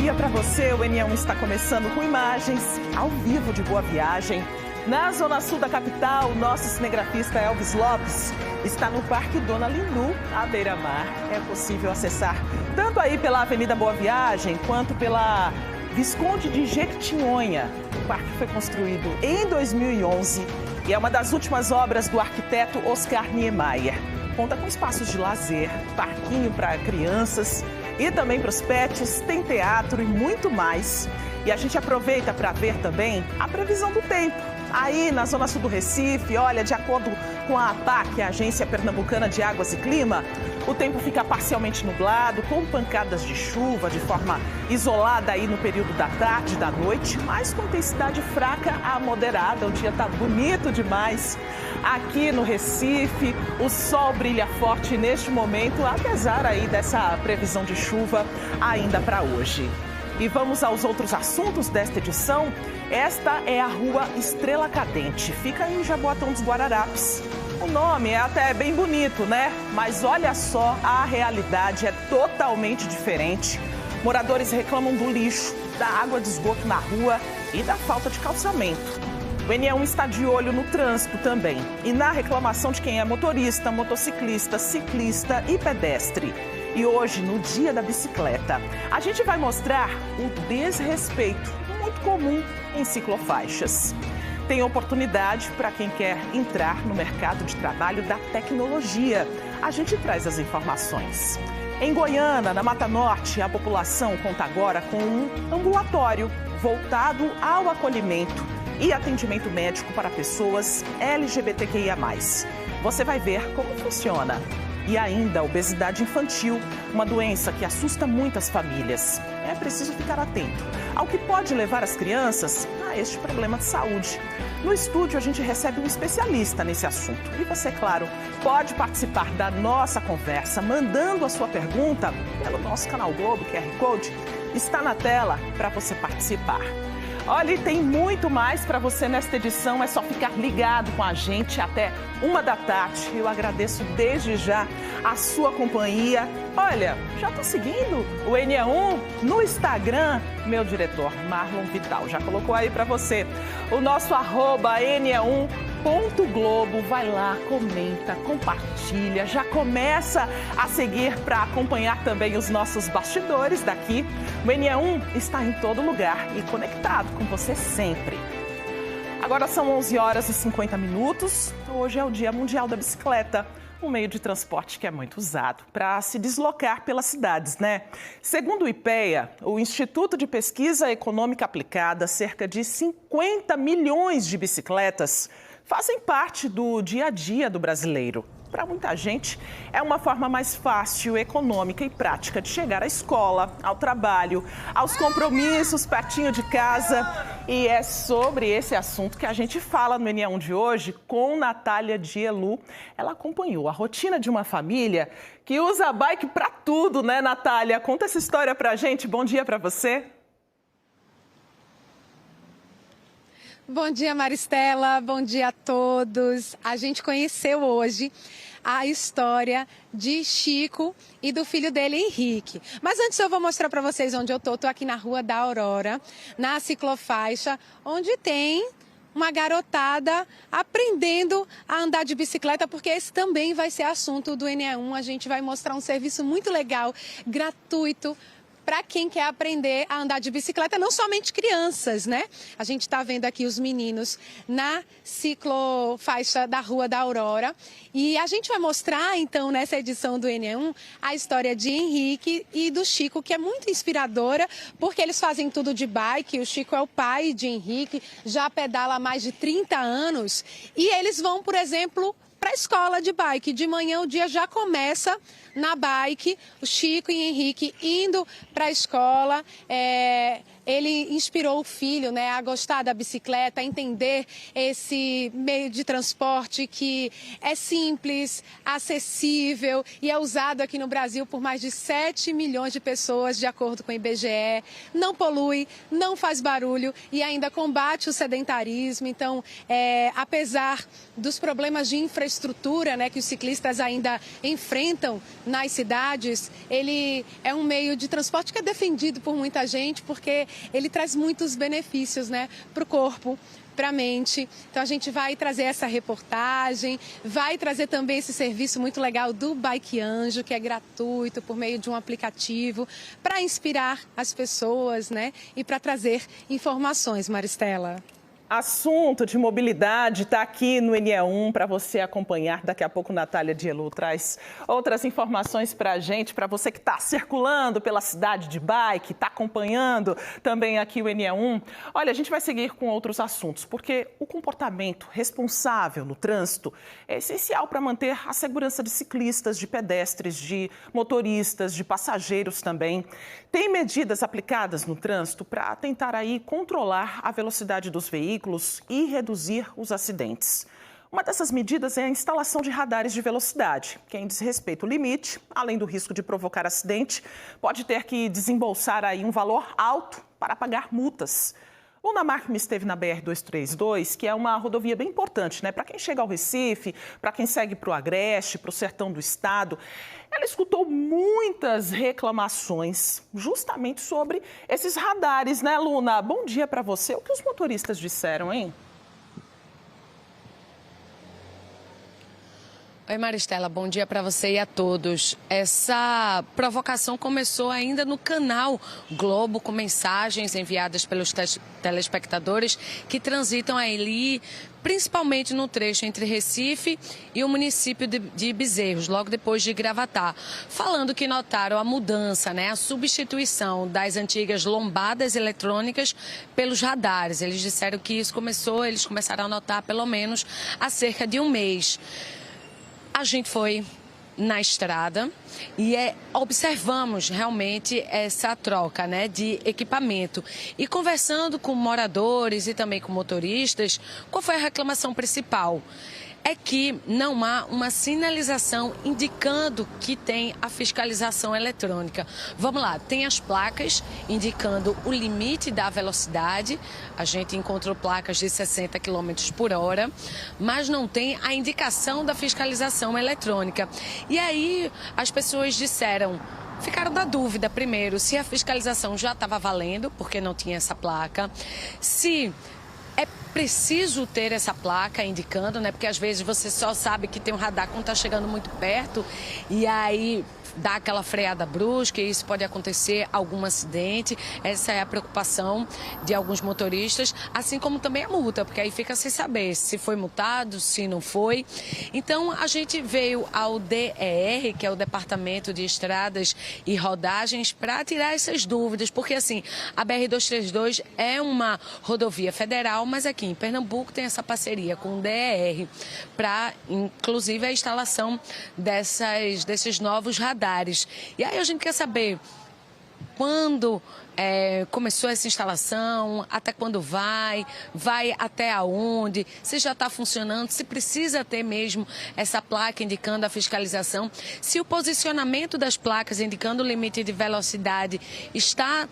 dia para você. O NE1 está começando com imagens ao vivo de Boa Viagem. Na zona sul da capital, o nosso cinegrafista Elvis Lopes está no Parque Dona Lindu, à beira-mar. É possível acessar tanto aí pela Avenida Boa Viagem, quanto pela Visconde de Jequitinhonha. O parque foi construído em 2011 e é uma das últimas obras do arquiteto Oscar Niemeyer. Conta com espaços de lazer, parquinho para crianças e também para os pets, tem teatro e muito mais. E a gente aproveita para ver também a previsão do tempo. Aí na zona sul do Recife, olha, de acordo com a APAC, a Agência Pernambucana de Águas e Clima, o tempo fica parcialmente nublado, com pancadas de chuva de forma isolada aí no período da tarde e da noite, mas com intensidade fraca a moderada. O dia está bonito demais. Aqui no Recife, o sol brilha forte neste momento, apesar aí dessa previsão de chuva ainda para hoje. E vamos aos outros assuntos desta edição. Esta é a Rua Estrela Cadente, fica em Jaboatão dos Guararapes. O nome é até bem bonito, né? Mas olha só, a realidade é totalmente diferente. Moradores reclamam do lixo, da água de esgoto na rua e da falta de calçamento. O NE1 está de olho no trânsito também e na reclamação de quem é motorista, motociclista, ciclista e pedestre. E hoje, no Dia da Bicicleta, a gente vai mostrar o desrespeito muito comum em ciclofaixas. Tem oportunidade para quem quer entrar no mercado de trabalho da tecnologia. A gente traz as informações. Em Goiânia, na Mata Norte, a população conta agora com um ambulatório voltado ao acolhimento e atendimento médico para pessoas LGBTQIA+. Você vai ver como funciona. E ainda a obesidade infantil, uma doença que assusta muitas famílias. É preciso ficar atento ao que pode levar as crianças a este problema de saúde. No estúdio, a gente recebe um especialista nesse assunto. E você, claro, pode participar da nossa conversa mandando a sua pergunta pelo nosso canal Globo, QR Code. Está na tela para você participar. Olha, e tem muito mais para você nesta edição, é só ficar ligado com a gente até 13h. Eu agradeço desde já a sua companhia. Olha, já estou seguindo o NE1 no Instagram, meu diretor Marlon Vital já colocou aí para você o nosso @NE1.globo. Vai lá, comenta, compartilha, já começa a seguir para acompanhar também os nossos bastidores daqui. O NE1 está em todo lugar e conectado com você sempre. Agora são 11h50. Hoje é o Dia Mundial da Bicicleta, um meio de transporte que é muito usado para se deslocar pelas cidades, né? Segundo o IPEA, o Instituto de Pesquisa Econômica Aplicada, cerca de 50 milhões de bicicletas fazem parte do dia a dia do brasileiro. Para muita gente, é uma forma mais fácil, econômica e prática de chegar à escola, ao trabalho, aos compromissos pertinho de casa. E é sobre esse assunto que a gente fala no NE1 de hoje com Natália Dielu. Ela acompanhou a rotina de uma família que usa a bike para tudo, né, Natália? Conta essa história para a gente. Bom dia para você. Bom dia, Maristela. Bom dia a todos. A gente conheceu hoje a história de Chico e do filho dele, Henrique. Mas antes eu vou mostrar para vocês onde eu tô. Tô aqui na Rua da Aurora, na ciclofaixa, onde tem uma garotada aprendendo a andar de bicicleta, porque esse também vai ser assunto do NE1. A gente vai mostrar um serviço muito legal, gratuito, para quem quer aprender a andar de bicicleta, não somente crianças, né? A gente está vendo aqui os meninos na ciclofaixa da Rua da Aurora. E a gente vai mostrar, então, nessa edição do NE1, a história de Henrique e do Chico, que é muito inspiradora, porque eles fazem tudo de bike. O Chico é o pai de Henrique, já pedala há mais de 30 anos. E eles vão, por exemplo, para a escola de bike. De manhã o dia já começa na bike, o Chico e Henrique indo para a escola, ele inspirou o filho, né, a gostar da bicicleta, a entender esse meio de transporte que é simples, acessível e é usado aqui no Brasil por mais de 7 milhões de pessoas, de acordo com o IBGE. Não polui, não faz barulho e ainda combate o sedentarismo. Então, apesar dos problemas de infraestrutura, né, que os ciclistas ainda enfrentam nas cidades, ele é um meio de transporte que é defendido por muita gente, porque ele traz muitos benefícios, né, para o corpo, para a mente. Então a gente vai trazer essa reportagem, vai trazer também esse serviço muito legal do Bike Anjo, que é gratuito por meio de um aplicativo, para inspirar as pessoas, né, e para trazer informações, Maristela. Assunto de mobilidade está aqui no NE1 para você acompanhar. Daqui a pouco, Natália Dielu traz outras informações para a gente, para você que está circulando pela cidade de bike, está acompanhando também aqui o NE1. Olha, a gente vai seguir com outros assuntos, porque o comportamento responsável no trânsito é essencial para manter a segurança de ciclistas, de pedestres, de motoristas, de passageiros também. Tem medidas aplicadas no trânsito para tentar aí controlar a velocidade dos veículos e reduzir os acidentes. Uma dessas medidas é a instalação de radares de velocidade. Quem desrespeita o limite, além do risco de provocar acidente, pode ter que desembolsar aí um valor alto para pagar multas. Luna Markman esteve na BR-232, que é uma rodovia bem importante, né? Para quem chega ao Recife, para quem segue para o Agreste, para o sertão do estado. Ela escutou muitas reclamações justamente sobre esses radares, né, Luna? Bom dia para você. O que os motoristas disseram, hein? Oi, Maristela, bom dia para você e a todos. Essa provocação começou ainda no canal Globo, com mensagens enviadas pelos telespectadores que transitam ali, principalmente no trecho entre Recife e o município de Bezerros, logo depois de Gravatá, falando que notaram a mudança, né, a substituição das antigas lombadas eletrônicas pelos radares. Eles disseram que isso eles começaram a notar pelo menos há cerca de um mês. A gente foi na estrada e observamos realmente essa troca, né, de equipamento. E conversando com moradores e também com motoristas, qual foi a reclamação principal? É que não há uma sinalização indicando que tem a fiscalização eletrônica. Vamos lá, tem as placas indicando o limite da velocidade. A gente encontrou placas de 60 km por hora, mas não tem a indicação da fiscalização eletrônica. E aí as pessoas ficaram na dúvida, primeiro, se a fiscalização já estava valendo, porque não tinha essa placa, se é preciso ter essa placa indicando, né? Porque às vezes você só sabe que tem um radar quando está chegando muito perto e aí dá aquela freada brusca e isso pode acontecer algum acidente. Essa é a preocupação de alguns motoristas, assim como também a multa, porque aí fica sem saber se foi multado, se não foi. Então a gente veio ao DER, que é o Departamento de Estradas e Rodagens, para tirar essas dúvidas, porque assim, a BR-232 é uma rodovia federal, mas aqui em Pernambuco tem essa parceria com o DER para, inclusive, a instalação desses novos radares. E aí a gente quer saber quando começou essa instalação, até quando vai até aonde, se já está funcionando, se precisa ter mesmo essa placa indicando a fiscalização, se o posicionamento das placas indicando o limite de velocidade está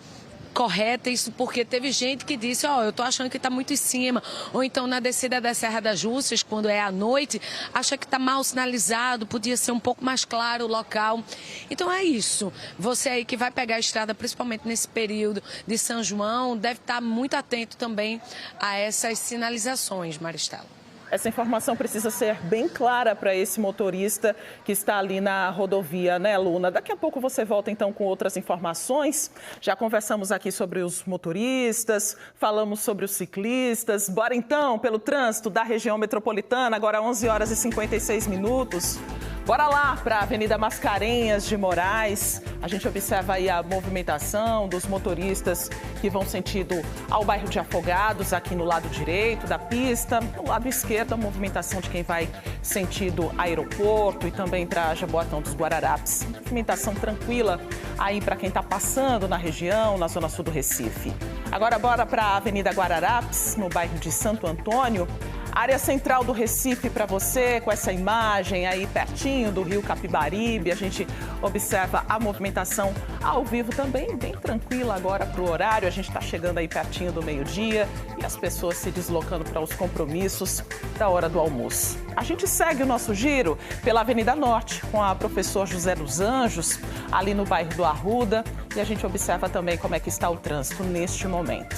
correta, isso porque teve gente que disse, eu tô achando que está muito em cima, ou então na descida da Serra das Russas, quando é à noite, acha que está mal sinalizado, podia ser um pouco mais claro o local. Então é isso, você aí que vai pegar a estrada, principalmente nesse período de São João, deve estar muito atento também a essas sinalizações, Maristela. Essa informação precisa ser bem clara para esse motorista que está ali na rodovia, né, Luna? Daqui a pouco você volta, então, com outras informações. Já conversamos aqui sobre os motoristas, falamos sobre os ciclistas. Bora, então, pelo trânsito da região metropolitana, agora 11 horas e 56 minutos. Bora lá para a Avenida Mascarenhas de Moraes. A gente observa aí a movimentação dos motoristas que vão sentido ao bairro de Afogados, aqui no lado direito da pista. No lado esquerdo, a movimentação de quem vai sentido aeroporto e também para Jaboatão dos Guararapes. Movimentação tranquila aí para quem está passando na região, na zona sul do Recife. Agora bora para a Avenida Guararapes, no bairro de Santo Antônio. Área central do Recife para você, com essa imagem aí pertinho do rio Capibaribe. A gente observa a movimentação ao vivo também, bem tranquila agora para o horário. A gente está chegando aí pertinho do meio-dia e as pessoas se deslocando para os compromissos da hora do almoço. A gente segue o nosso giro pela Avenida Norte com a professor José dos Anjos, ali no bairro do Arruda. E a gente observa também como é que está o trânsito neste momento.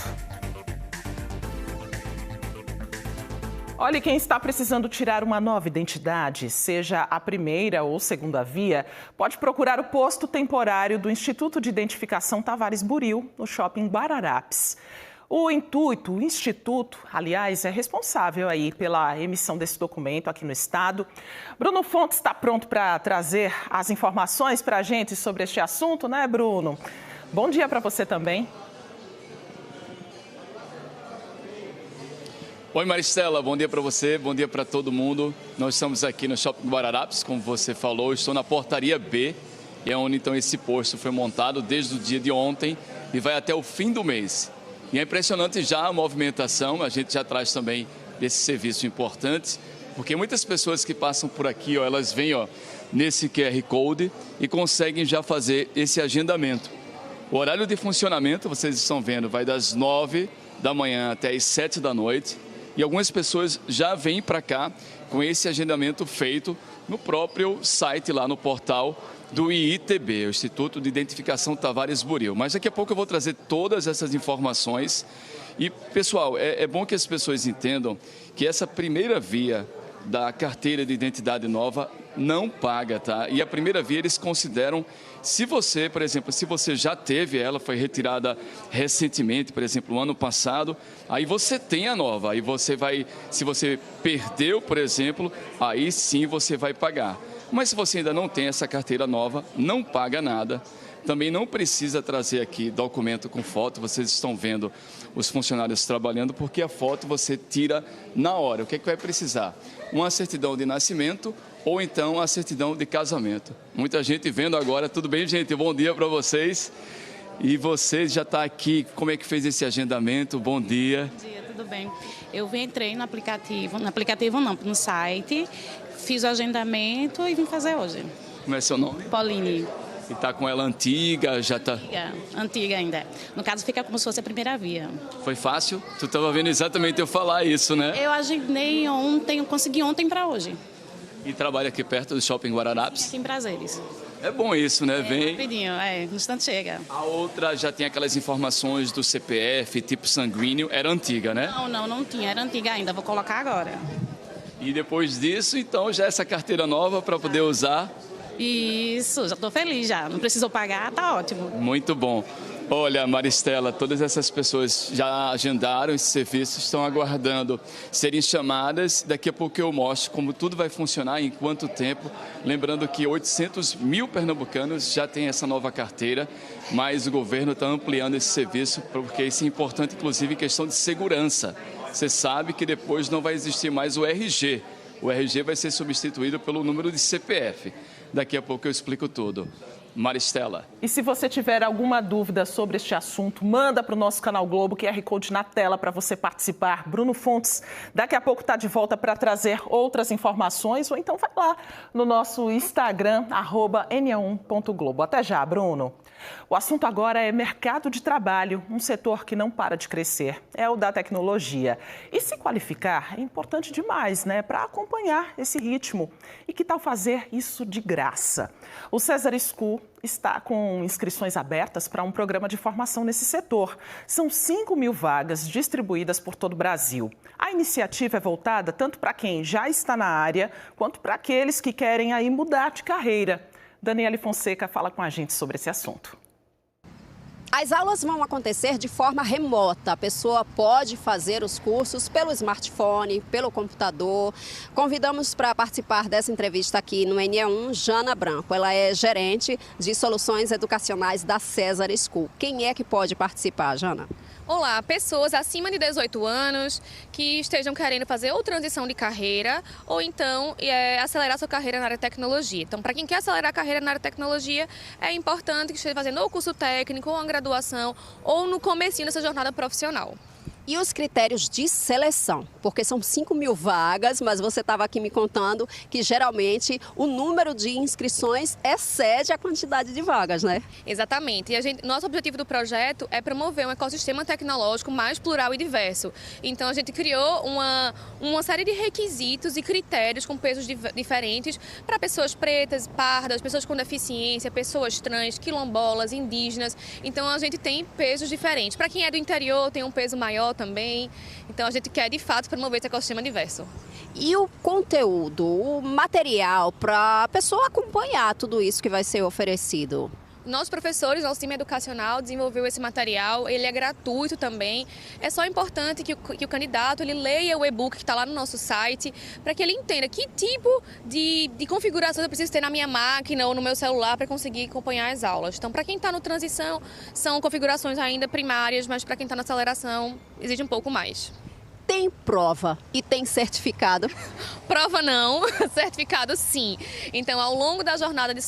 Olha, quem está precisando tirar uma nova identidade, seja a primeira ou segunda via, pode procurar o posto temporário do Instituto de Identificação Tavares Buril, no Shopping Guararapes. O Instituto, aliás, é responsável aí pela emissão desse documento aqui no estado. Bruno Fontes está pronto para trazer as informações para a gente sobre este assunto, né, Bruno? Bom dia para você também. Oi, Maristela, bom dia para você, bom dia para todo mundo. Nós estamos aqui no Shopping Guararapes, como você falou, estou na portaria B, e é onde então esse posto foi montado desde o dia de ontem e vai até o fim do mês. E é impressionante já a movimentação, a gente já traz também desse serviço importante, porque muitas pessoas que passam por aqui, elas vêm nesse QR Code e conseguem já fazer esse agendamento. O horário de funcionamento, vocês estão vendo, vai das 9 da manhã até as 7 da noite. E algumas pessoas já vêm para cá com esse agendamento feito no próprio site, lá no portal do IITB, o Instituto de Identificação Tavares Buril. Mas daqui a pouco eu vou trazer todas essas informações. E, pessoal, é bom que as pessoas entendam que essa primeira via da carteira de identidade nova não paga, tá? E a primeira via eles consideram, se você, por exemplo, se você já teve ela, foi retirada recentemente, por exemplo, no ano passado, aí você tem a nova, aí você vai, se você perdeu, por exemplo, aí sim você vai pagar. Mas se você ainda não tem essa carteira nova, não paga nada. Também não precisa trazer aqui documento com foto, vocês estão vendo os funcionários trabalhando, porque a foto você tira na hora. O que é que vai precisar? Uma certidão de nascimento ou então a certidão de casamento. Muita gente vendo agora. Tudo bem, gente? Bom dia para vocês. E você já está aqui, como é que fez esse agendamento? Bom dia. Bom dia, tudo bem. Eu entrei no aplicativo não, no site, fiz o agendamento e vim fazer hoje. Como é seu nome? Pauline. E está com ela antiga, já está... Antiga ainda. No caso, fica como se fosse a primeira via. Foi fácil? Tu estava vendo exatamente eu falar isso, né? Eu agendei ontem, eu consegui ontem para hoje. E trabalha aqui perto do Shopping Guararapes? Aqui em Prazeres. É bom isso, né? Vem. Rapidinho, no instante chega. A outra já tem aquelas informações do CPF, tipo sanguíneo, era antiga, né? Não tinha, era antiga ainda, vou colocar agora. E depois disso, então, já essa carteira nova para poder usar? Isso, já estou feliz já. Não precisou pagar, tá ótimo. Muito bom. Olha, Maristela, todas essas pessoas já agendaram esse serviço, estão aguardando serem chamadas. Daqui a pouco eu mostro como tudo vai funcionar, em quanto tempo. Lembrando que 800 mil pernambucanos já têm essa nova carteira, mas o governo está ampliando esse serviço, porque isso é importante, inclusive, em questão de segurança. Você sabe que depois não vai existir mais o RG. O RG vai ser substituído pelo número de CPF. Daqui a pouco eu explico tudo. Maristela. E se você tiver alguma dúvida sobre este assunto, manda para o nosso canal Globo, QR Code na tela para você participar. Bruno Fontes, daqui a pouco está de volta para trazer outras informações, ou então vai lá no nosso Instagram, @na1.globo. Até já, Bruno. O assunto agora é mercado de trabalho, um setor que não para de crescer, é o da tecnologia. E se qualificar é importante demais, né, para acompanhar esse ritmo. E que tal fazer isso de graça? O César School está com inscrições abertas para um programa de formação nesse setor. São 5 mil vagas distribuídas por todo o Brasil. A iniciativa é voltada tanto para quem já está na área, quanto para aqueles que querem aí mudar de carreira. Daniele Fonseca fala com a gente sobre esse assunto. As aulas vão acontecer de forma remota. A pessoa pode fazer os cursos pelo smartphone, pelo computador. Convidamos para participar dessa entrevista aqui no NE1, Jana Branco. Ela é gerente de soluções educacionais da César School. Quem é que pode participar, Jana? Olá, pessoas acima de 18 anos que estejam querendo fazer ou transição de carreira ou então acelerar sua carreira na área de tecnologia. Então, para quem quer acelerar a carreira na área de tecnologia, é importante que esteja fazendo ou curso técnico, ou uma graduação, ou no comecinho dessa jornada profissional. E os critérios de seleção? Porque são 5.000 vagas, mas você estava aqui me contando que geralmente o número de inscrições excede a quantidade de vagas, né? Exatamente. E nosso objetivo do projeto é promover um ecossistema tecnológico mais plural e diverso. Então a gente criou uma série de requisitos e critérios com pesos diferentes para pessoas pretas, pardas, pessoas com deficiência, pessoas trans, quilombolas, indígenas. Então a gente tem pesos diferentes. Para quem é do interior tem um peso maior também. Então a gente quer de fato promover esse ecossistema diverso. E o conteúdo, o material para a pessoa acompanhar tudo isso que vai ser oferecido? Nossos professores, nosso time educacional desenvolveu esse material, ele é gratuito também. É só importante que o candidato ele leia o e-book que está lá no nosso site, para que ele entenda que tipo de configuração eu preciso ter na minha máquina ou no meu celular para conseguir acompanhar as aulas. Então, para quem está no transição, são configurações ainda primárias, mas para quem está na aceleração, exige um pouco mais. Tem prova e tem certificado? Prova não, certificado sim. Então, ao longo da jornada de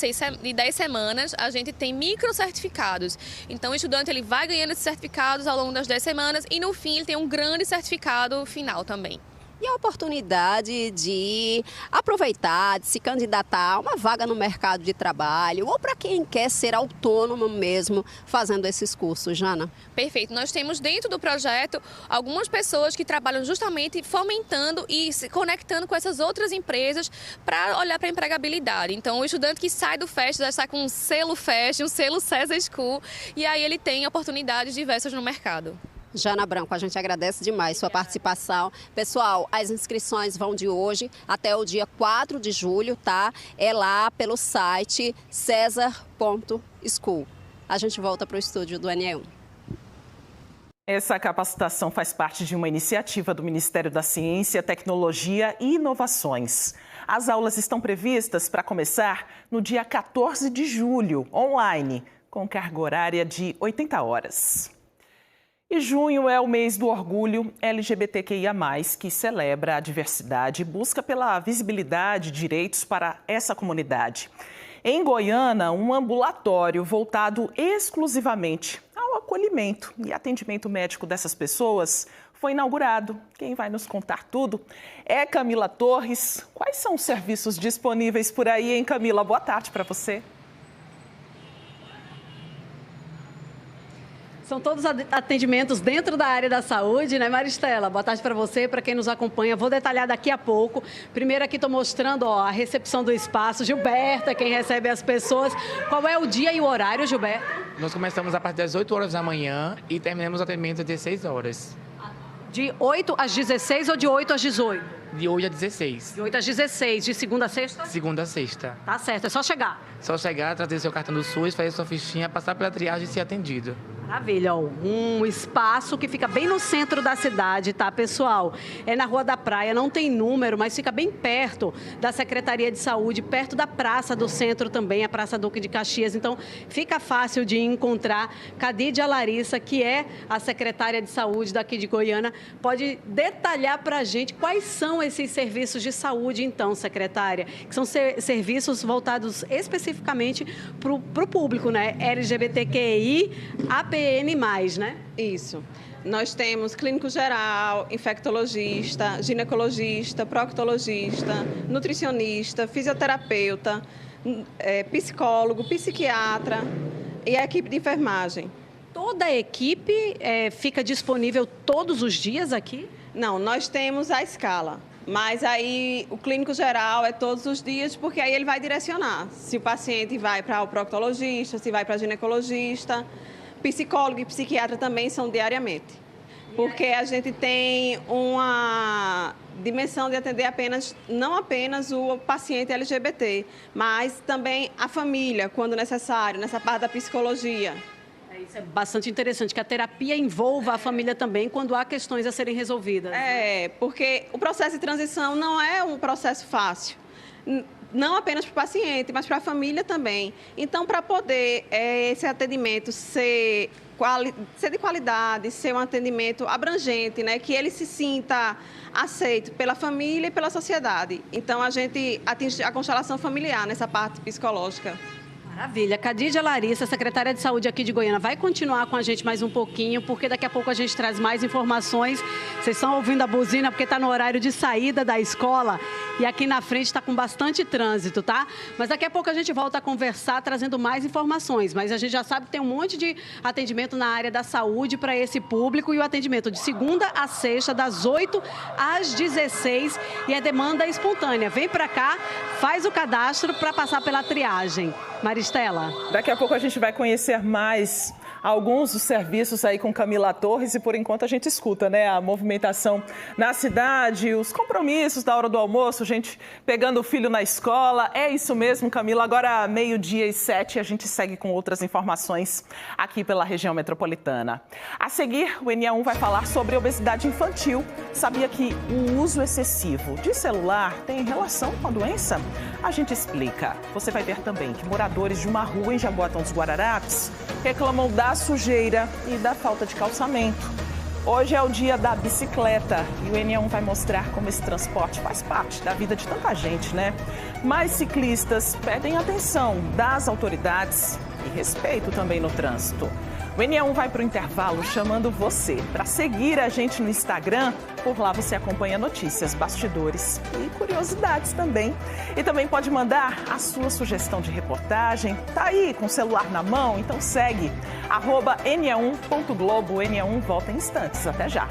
10 semanas, a gente tem microcertificados. Então, o estudante ele vai ganhando esses certificados ao longo das 10 semanas e, no fim, ele tem um grande certificado final também. E a oportunidade de aproveitar, de se candidatar a uma vaga no mercado de trabalho ou para quem quer ser autônomo mesmo fazendo esses cursos, Jana? Perfeito. Nós temos dentro do projeto algumas pessoas que trabalham justamente fomentando e se conectando com essas outras empresas para olhar para a empregabilidade. Então, o estudante que sai do FEST já está com um selo FEST, um selo César School, e aí ele tem oportunidades diversas no mercado. Jana Branco, a gente agradece demais sua participação. Pessoal, as inscrições vão de hoje até o dia 4 de julho, tá? É lá pelo site cesar.school. A gente volta para o estúdio do NE1. Essa capacitação faz parte de uma iniciativa do Ministério da Ciência, Tecnologia e Inovações. As aulas estão previstas para começar no dia 14 de julho, online, com carga horária de 80 horas. E junho é o mês do orgulho LGBTQIA+, que celebra a diversidade e busca pela visibilidade e direitos para essa comunidade. Em Goiânia, um ambulatório voltado exclusivamente ao acolhimento e atendimento médico dessas pessoas foi inaugurado. Quem vai nos contar tudo é Camila Torres. Quais são os serviços disponíveis por aí, hein, Camila? Boa tarde para você. São todos atendimentos dentro da área da saúde, né, Maristela? Boa tarde para você, para quem nos acompanha. Vou detalhar daqui a pouco. Primeiro aqui estou mostrando a recepção do espaço. Gilberta, quem recebe as pessoas. Qual é o dia e o horário, Gilberta? Nós começamos a partir das 8 horas da manhã e terminamos o atendimento às 16 horas. De 8 às 16 ou de 8 às 18? De 8 a 16. De 8 às 16, de segunda a sexta? Segunda a sexta. Tá certo, é só chegar. Só chegar, trazer seu cartão do SUS, fazer sua fichinha, passar pela triagem e ser atendido. Maravilha, ó. Um espaço que fica bem no centro da cidade, tá, pessoal? É na Rua da Praia, não tem número, mas fica bem perto da Secretaria de Saúde, perto da Praça do Centro também, a Praça Duque de Caxias. Então, fica fácil de encontrar. Cadídia Larissa, que é a secretária de saúde daqui de Goiânia, pode detalhar para a gente quais são esses serviços de saúde, então, secretária, que são serviços voltados especificamente para o público, né? LGBTQI, APN+, né? Isso. Nós temos clínico geral, infectologista, ginecologista, proctologista, nutricionista, fisioterapeuta, psicólogo, psiquiatra e a equipe de enfermagem. Toda a equipe fica disponível todos os dias aqui? Não, nós temos a escala. Mas aí o clínico geral é todos os dias, porque aí ele vai direcionar. Se o paciente vai para o proctologista, se vai para o ginecologista, psicólogo e psiquiatra também são diariamente. Porque a gente tem uma dimensão de atender não apenas o paciente LGBT, mas também a família, quando necessário, nessa parte da psicologia. Isso é bastante interessante, que a terapia envolva a família também quando há questões a serem resolvidas. Porque o processo de transição não é um processo fácil, não apenas para o paciente, mas para a família também. Então, para poder esse atendimento ser ser de qualidade, ser um atendimento abrangente, né? Que ele se sinta aceito pela família e pela sociedade. Então, a gente atinge a constelação familiar nessa parte psicológica. Maravilha. Khadija Larissa, secretária de Saúde aqui de Goiânia, vai continuar com a gente mais um pouquinho, porque daqui a pouco a gente traz mais informações. Vocês estão ouvindo a buzina porque está no horário de saída da escola e aqui na frente está com bastante trânsito, tá? Mas daqui a pouco a gente volta a conversar, trazendo mais informações. Mas a gente já sabe que tem um monte de atendimento na área da saúde para esse público e o atendimento de segunda a sexta, das 8 às 16, e é demanda espontânea. Vem para cá, faz o cadastro para passar pela triagem. Maristela. Daqui a pouco a gente vai conhecer mais alguns dos serviços aí com Camila Torres e por enquanto a gente escuta, né, a movimentação na cidade, os compromissos da hora do almoço, gente pegando o filho na escola. É isso mesmo, Camila. Agora 12h07 a gente segue com outras informações aqui pela região metropolitana. A seguir, o NA1 vai falar sobre obesidade infantil. Sabia que o uso excessivo de celular tem relação com a doença? A gente explica. Você vai ver também que moradores de uma rua em Jaboatão dos Guararapes reclamam da sujeira e da falta de calçamento. Hoje é o dia da bicicleta e o NA1 vai mostrar como esse transporte faz parte da vida de tanta gente, né? Mas ciclistas pedem atenção das autoridades e respeito também no trânsito. O NA1 vai para o intervalo chamando você para seguir a gente no Instagram. Por lá você acompanha notícias, bastidores e curiosidades também. E também pode mandar a sua sugestão de reportagem. Tá aí com o celular na mão? Então segue @na1.globo. O NA1 volta em instantes. Até já.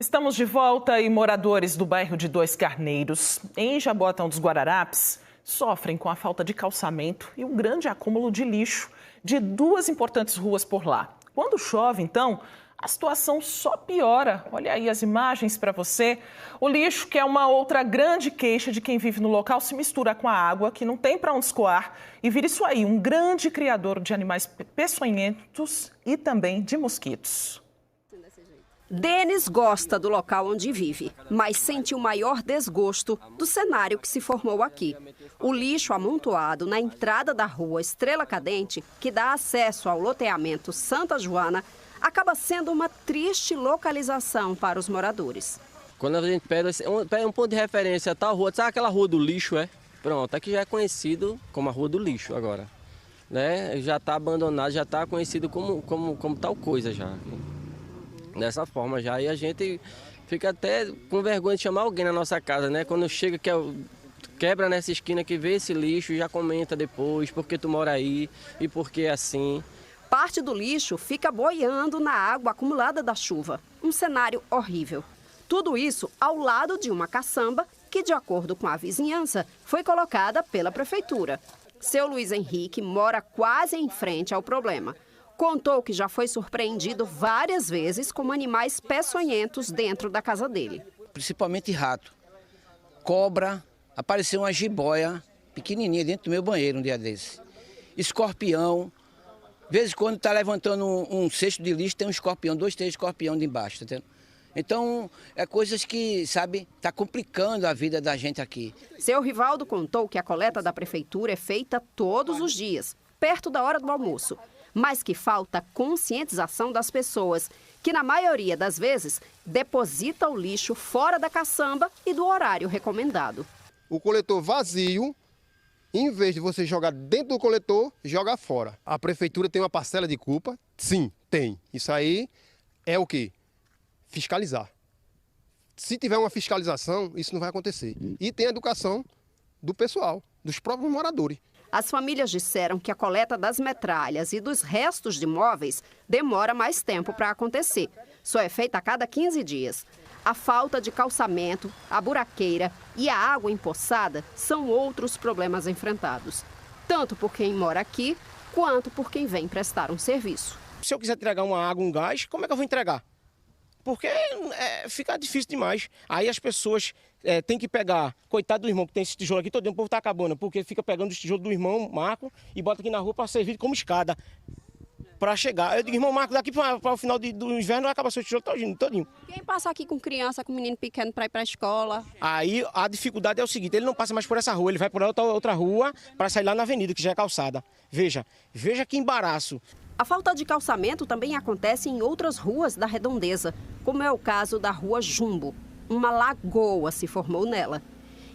Estamos de volta e moradores do bairro de Dois Carneiros, em Jaboatão dos Guararapes, sofrem com a falta de calçamento e um grande acúmulo de lixo de duas importantes ruas por lá. Quando chove, então, a situação só piora. Olha aí as imagens para você. O lixo, que é uma outra grande queixa de quem vive no local, se mistura com a água, que não tem para onde escoar, e vira isso aí, um grande criador de animais peçonhentos e também de mosquitos. Denis gosta do local onde vive, mas sente o maior desgosto do cenário que se formou aqui. O lixo amontoado na entrada da rua Estrela Cadente, que dá acesso ao loteamento Santa Joana, acaba sendo uma triste localização para os moradores. Quando a gente pega um ponto de referência, tal rua, sabe aquela rua do lixo, é? Pronto, aqui já é conhecido como a rua do lixo agora. Né? Já está abandonado, já está conhecido como tal coisa já. Dessa forma já, e a gente fica até com vergonha de chamar alguém na nossa casa, né? Quando chega, quebra nessa esquina que vê esse lixo, já comenta depois, por que tu mora aí e por que assim. Parte do lixo fica boiando na água acumulada da chuva. Um cenário horrível. Tudo isso ao lado de uma caçamba que, de acordo com a vizinhança, foi colocada pela prefeitura. Seu Luiz Henrique mora quase em frente ao problema. Contou que já foi surpreendido várias vezes com animais peçonhentos dentro da casa dele. Principalmente rato, cobra, apareceu uma jiboia pequenininha dentro do meu banheiro um dia desse. Escorpião, de vez em quando está levantando um cesto de lixo, tem um escorpião, 2, 3 escorpião de embaixo, tá entendendo? Então, é coisas que, sabe, está complicando a vida da gente aqui. Seu Rivaldo contou que a coleta da prefeitura é feita todos os dias, perto da hora do almoço. Mas que falta conscientização das pessoas, que na maioria das vezes deposita o lixo fora da caçamba e do horário recomendado. O coletor vazio, em vez de você jogar dentro do coletor, joga fora. A prefeitura tem uma parcela de culpa? Sim, tem. Isso aí é o quê? Fiscalizar. Se tiver uma fiscalização, isso não vai acontecer. E tem a educação do pessoal, dos próprios moradores. As famílias disseram que a coleta das metralhas e dos restos de móveis demora mais tempo para acontecer. Só é feita a cada 15 dias. A falta de calçamento, a buraqueira e a água empoçada são outros problemas enfrentados. Tanto por quem mora aqui, quanto por quem vem prestar um serviço. Se eu quiser entregar uma água, um gás, como é que eu vou entregar? Porque fica difícil demais. Aí as pessoas têm que pegar, coitado do irmão que tem esse tijolo aqui, todo o povo está acabando, porque fica pegando os tijolos do irmão, Marco, e bota aqui na rua para servir como escada. para chegar. Eu digo, irmão Marcos, daqui para o final do inverno vai acabar seu tijolo todinho. Quem passa aqui com criança, com menino pequeno para ir para a escola? Aí a dificuldade é o seguinte, ele não passa mais por essa rua, ele vai por outra rua para sair lá na avenida, que já é calçada. Veja que embaraço. A falta de calçamento também acontece em outras ruas da Redondeza, como é o caso da Rua Jumbo. Uma lagoa se formou nela.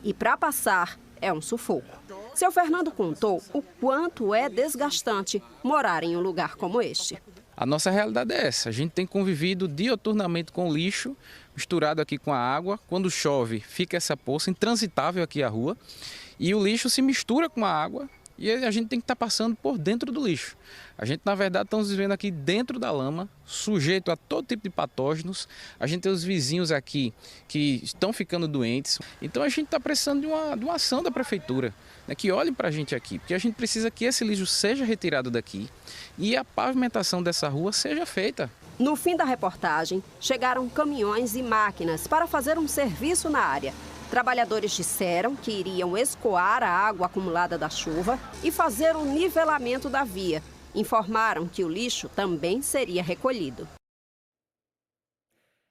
E para passar é um sufoco. Seu Fernando contou o quanto é desgastante morar em um lugar como este. A nossa realidade é essa. A gente tem convivido dioturnamente com o lixo, misturado aqui com a água. Quando chove, fica essa poça intransitável aqui a rua. E o lixo se mistura com a água e a gente tem que estar passando por dentro do lixo. A gente, na verdade, estamos vivendo aqui dentro da lama, sujeito a todo tipo de patógenos. A gente tem os vizinhos aqui que estão ficando doentes. Então a gente está precisando de uma ação da prefeitura, né, que olhem para a gente aqui, porque a gente precisa que esse lixo seja retirado daqui e a pavimentação dessa rua seja feita. No fim da reportagem, chegaram caminhões e máquinas para fazer um serviço na área. Trabalhadores disseram que iriam escoar a água acumulada da chuva e fazer um nivelamento da via. Informaram que o lixo também seria recolhido.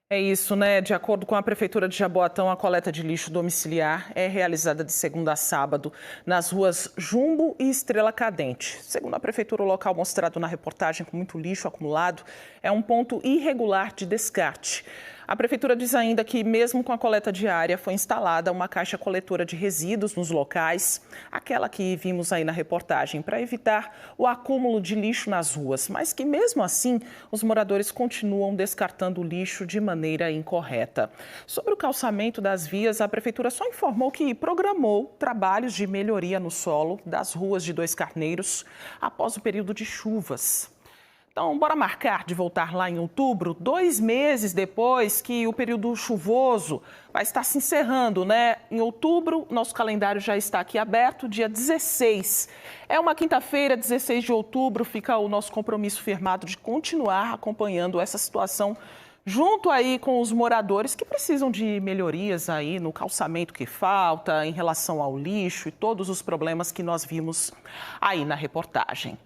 É isso, né? De acordo com a Prefeitura de Jaboatão, a coleta de lixo domiciliar é realizada de segunda a sábado nas ruas Jumbo e Estrela Cadente. Segundo a Prefeitura, o local mostrado na reportagem com muito lixo acumulado é um ponto irregular de descarte. A Prefeitura diz ainda que, mesmo com a coleta diária, foi instalada uma caixa coletora de resíduos nos locais, aquela que vimos aí na reportagem, para evitar o acúmulo de lixo nas ruas, mas que, mesmo assim, os moradores continuam descartando o lixo de maneira incorreta. Sobre o calçamento das vias, a Prefeitura só informou que programou trabalhos de melhoria no solo das ruas de Dois Carneiros após o período de chuvas. Então, bora marcar de voltar lá em outubro, 2 meses depois que o período chuvoso vai estar se encerrando, né? Em outubro, nosso calendário já está aqui aberto, dia 16. É uma quinta-feira, 16 de outubro, fica o nosso compromisso firmado de continuar acompanhando essa situação junto aí com os moradores que precisam de melhorias aí no calçamento que falta, em relação ao lixo e todos os problemas que nós vimos aí na reportagem.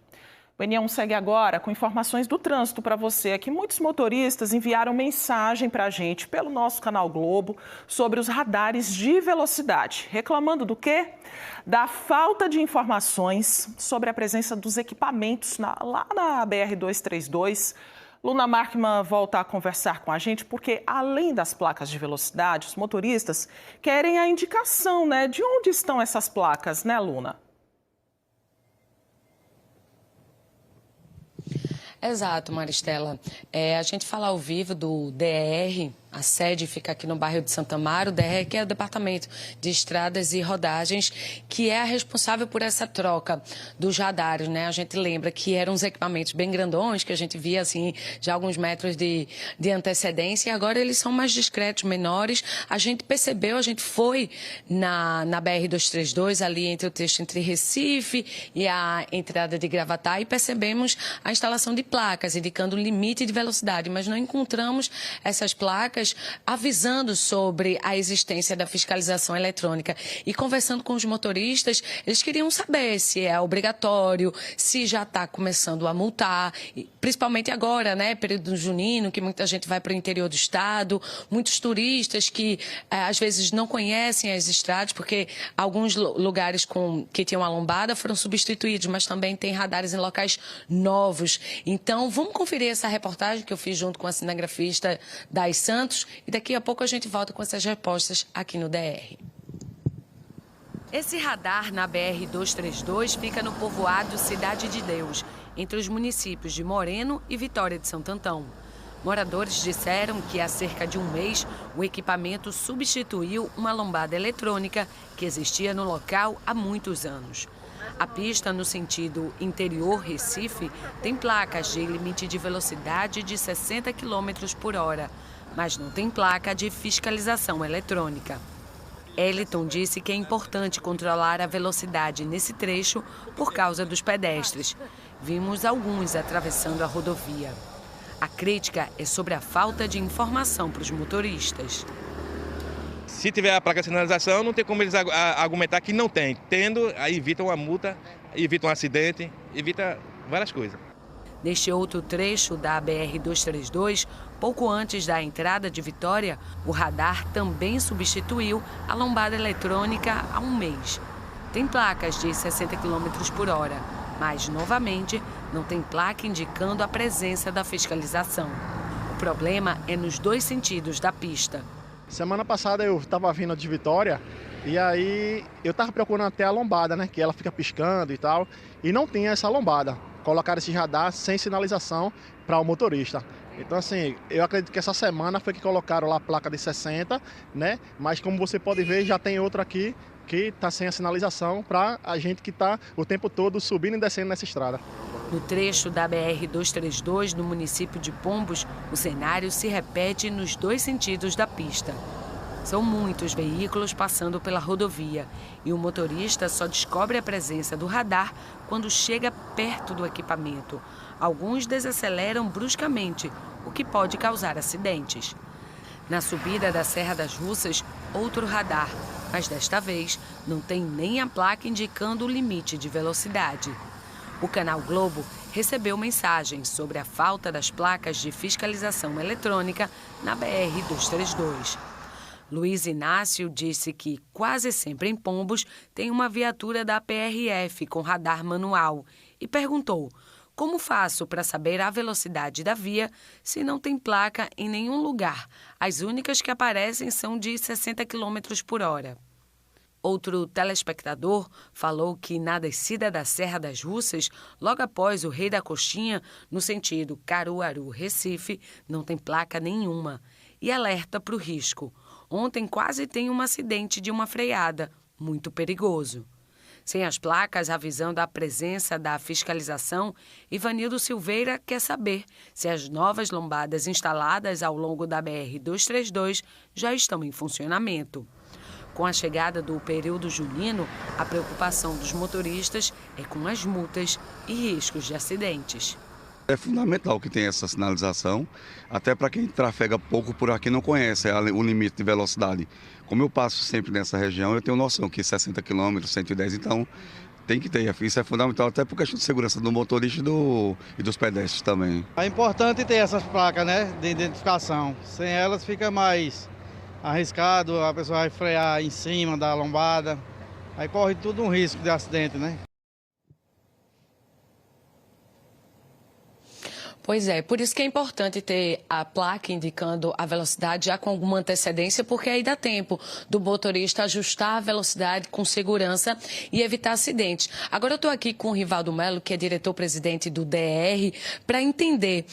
O N1 segue agora com informações do trânsito para você. Aqui muitos motoristas enviaram mensagem para a gente pelo nosso canal Globo sobre os radares de velocidade. Reclamando do quê? Da falta de informações sobre a presença dos equipamentos lá na BR-232. Luna Markman volta a conversar com a gente porque, além das placas de velocidade, os motoristas querem a indicação, né, de onde estão essas placas, né, Luna? Exato, Maristela. A gente fala ao vivo do DR, a sede fica aqui no bairro de Santa Amaro, o DR, que é o Departamento de Estradas e Rodagens, que é a responsável por essa troca dos radares, né? A gente lembra que eram uns equipamentos bem grandões, que a gente via, assim, já alguns metros de antecedência, e agora eles são mais discretos, menores. A gente percebeu, a gente foi na BR-232, ali entre o trecho entre Recife e a entrada de Gravatá, e percebemos a instalação de placas, indicando o limite de velocidade, mas não encontramos essas placas avisando sobre a existência da fiscalização eletrônica. E conversando com os motoristas, eles queriam saber se é obrigatório, se já está começando a multar, principalmente agora, né, período junino, que muita gente vai para o interior do estado, muitos turistas que às vezes não conhecem as estradas, porque alguns lugares que tinham a lombada foram substituídos, mas também tem radares em locais novos. Então, vamos conferir essa reportagem que eu fiz junto com a cinegrafista Dais Santos e daqui a pouco a gente volta com essas respostas aqui no DR. Esse radar na BR-232 fica no povoado Cidade de Deus, entre os municípios de Moreno e Vitória de Santo Antão. Moradores disseram que há cerca de um mês o equipamento substituiu uma lombada eletrônica que existia no local há muitos anos. A pista no sentido interior Recife tem placas de limite de velocidade de 60 km por hora, mas não tem placa de fiscalização eletrônica. Eliton disse que é importante controlar a velocidade nesse trecho por causa dos pedestres. Vimos alguns atravessando a rodovia. A crítica é sobre a falta de informação para os motoristas. Se tiver a placa de sinalização, não tem como eles argumentar que não tem. Tendo, aí evita uma multa, evita um acidente, evita várias coisas. Neste outro trecho da BR-232, pouco antes da entrada de Vitória, o radar também substituiu a lombada eletrônica há um mês. Tem placas de 60 km por hora, mas, novamente, não tem placa indicando a presença da fiscalização. O problema é nos dois sentidos da pista. Semana passada eu estava vindo de Vitória e aí eu estava procurando até a lombada, né? Que ela fica piscando e tal, e não tinha essa lombada. Colocaram esse radar sem sinalização para o motorista. Então, assim, eu acredito que essa semana foi que colocaram lá a placa de 60, né? Mas como você pode ver, já tem outra aqui que está sem a sinalização para a gente que está o tempo todo subindo e descendo nessa estrada. No trecho da BR-232, no município de Pombos, o cenário se repete nos dois sentidos da pista. São muitos veículos passando pela rodovia e o motorista só descobre a presença do radar quando chega perto do equipamento. Alguns desaceleram bruscamente, o que pode causar acidentes. Na subida da Serra das Russas, outro radar, mas desta vez não tem nem a placa indicando o limite de velocidade. O Canal Globo recebeu mensagens sobre a falta das placas de fiscalização eletrônica na BR-232. Luiz Inácio disse que quase sempre em Pombos tem uma viatura da PRF com radar manual e perguntou: como faço para saber a velocidade da via se não tem placa em nenhum lugar? As únicas que aparecem são de 60 km por hora. Outro telespectador falou que na descida da Serra das Russas, logo após o Rei da Coxinha, no sentido Caruaru-Recife, não tem placa nenhuma e alerta para o risco. Ontem quase tem um acidente de uma freada, muito perigoso. Sem as placas avisando a presença da fiscalização, Ivanildo Silveira quer saber se as novas lombadas instaladas ao longo da BR-232 já estão em funcionamento. Com a chegada do período junino, a preocupação dos motoristas é com as multas e riscos de acidentes. É fundamental que tenha essa sinalização, até para quem trafega pouco por aqui não conhece o limite de velocidade. Como eu passo sempre nessa região, eu tenho noção que 60 km, 110, então tem que ter. Isso é fundamental até por questão de segurança do motorista e dos pedestres também. É importante ter essas placas, né, de identificação. Sem elas fica mais arriscado, a pessoa vai frear em cima da lombada, aí corre tudo um risco de acidente, né? Pois é, por isso que é importante ter a placa indicando a velocidade já com alguma antecedência, porque aí dá tempo do motorista ajustar a velocidade com segurança e evitar acidentes. Agora eu estou aqui com o Rivaldo Melo, que é diretor-presidente do DR, para entender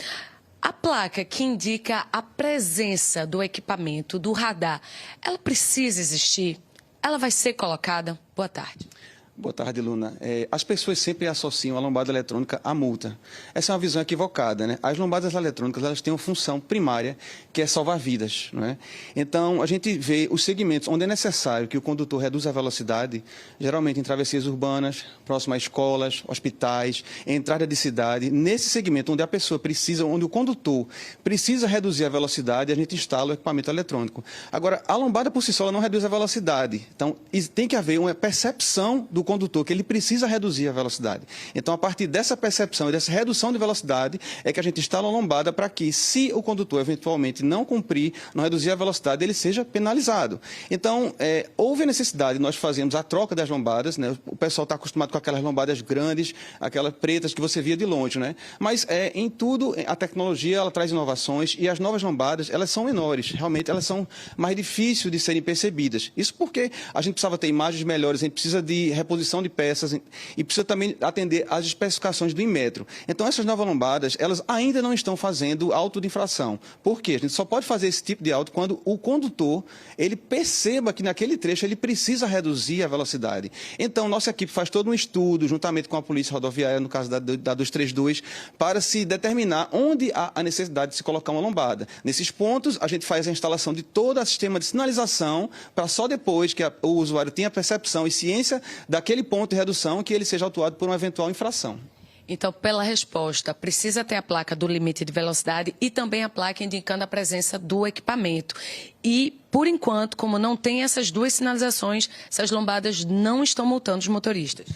a placa que indica a presença do equipamento, do radar, ela precisa existir? Ela vai ser colocada? Boa tarde. Boa tarde, Luna. As pessoas sempre associam a lombada eletrônica à multa. Essa é uma visão equivocada, né? As lombadas eletrônicas, elas têm uma função primária, que é salvar vidas, não é? Então, a gente vê os segmentos onde é necessário que o condutor reduza a velocidade, geralmente em travessias urbanas, próximo a escolas, hospitais, entrada de cidade. Nesse segmento onde a pessoa precisa, onde o condutor precisa reduzir a velocidade, a gente instala o equipamento eletrônico. Agora, a lombada por si só não reduz a velocidade. Então, tem que haver uma percepção do condutor que ele precisa reduzir a velocidade. Então, a partir dessa percepção e dessa redução de velocidade, é que a gente instala a lombada para que, se o condutor eventualmente não cumprir, não reduzir a velocidade, ele seja penalizado. Então, houve a necessidade de nós fazermos a troca das lombadas, né? O pessoal está acostumado com aquelas lombadas grandes, aquelas pretas que você via de longe, né? Mas, em tudo, a tecnologia, ela traz inovações e as novas lombadas, elas são menores. Realmente, elas são mais difíceis de serem percebidas. Isso porque a gente precisava ter imagens melhores, a gente precisa de reposição de peças e precisa também atender às especificações do Inmetro. Então, essas novas lombadas, elas ainda não estão fazendo auto de infração. Por quê? A gente só pode fazer esse tipo de auto quando o condutor, ele perceba que naquele trecho ele precisa reduzir a velocidade. Então, nossa equipe faz todo um estudo, juntamente com a Polícia Rodoviária, no caso da 232, para se determinar onde há a necessidade de se colocar uma lombada. Nesses pontos, a gente faz a instalação de todo o sistema de sinalização, para só depois que o usuário tenha percepção e ciência daquele ponto de redução que ele seja autuado por uma eventual infração. Então, pela resposta, precisa ter a placa do limite de velocidade e também a placa indicando a presença do equipamento. E, por enquanto, como não tem essas duas sinalizações, essas lombadas não estão multando os motoristas.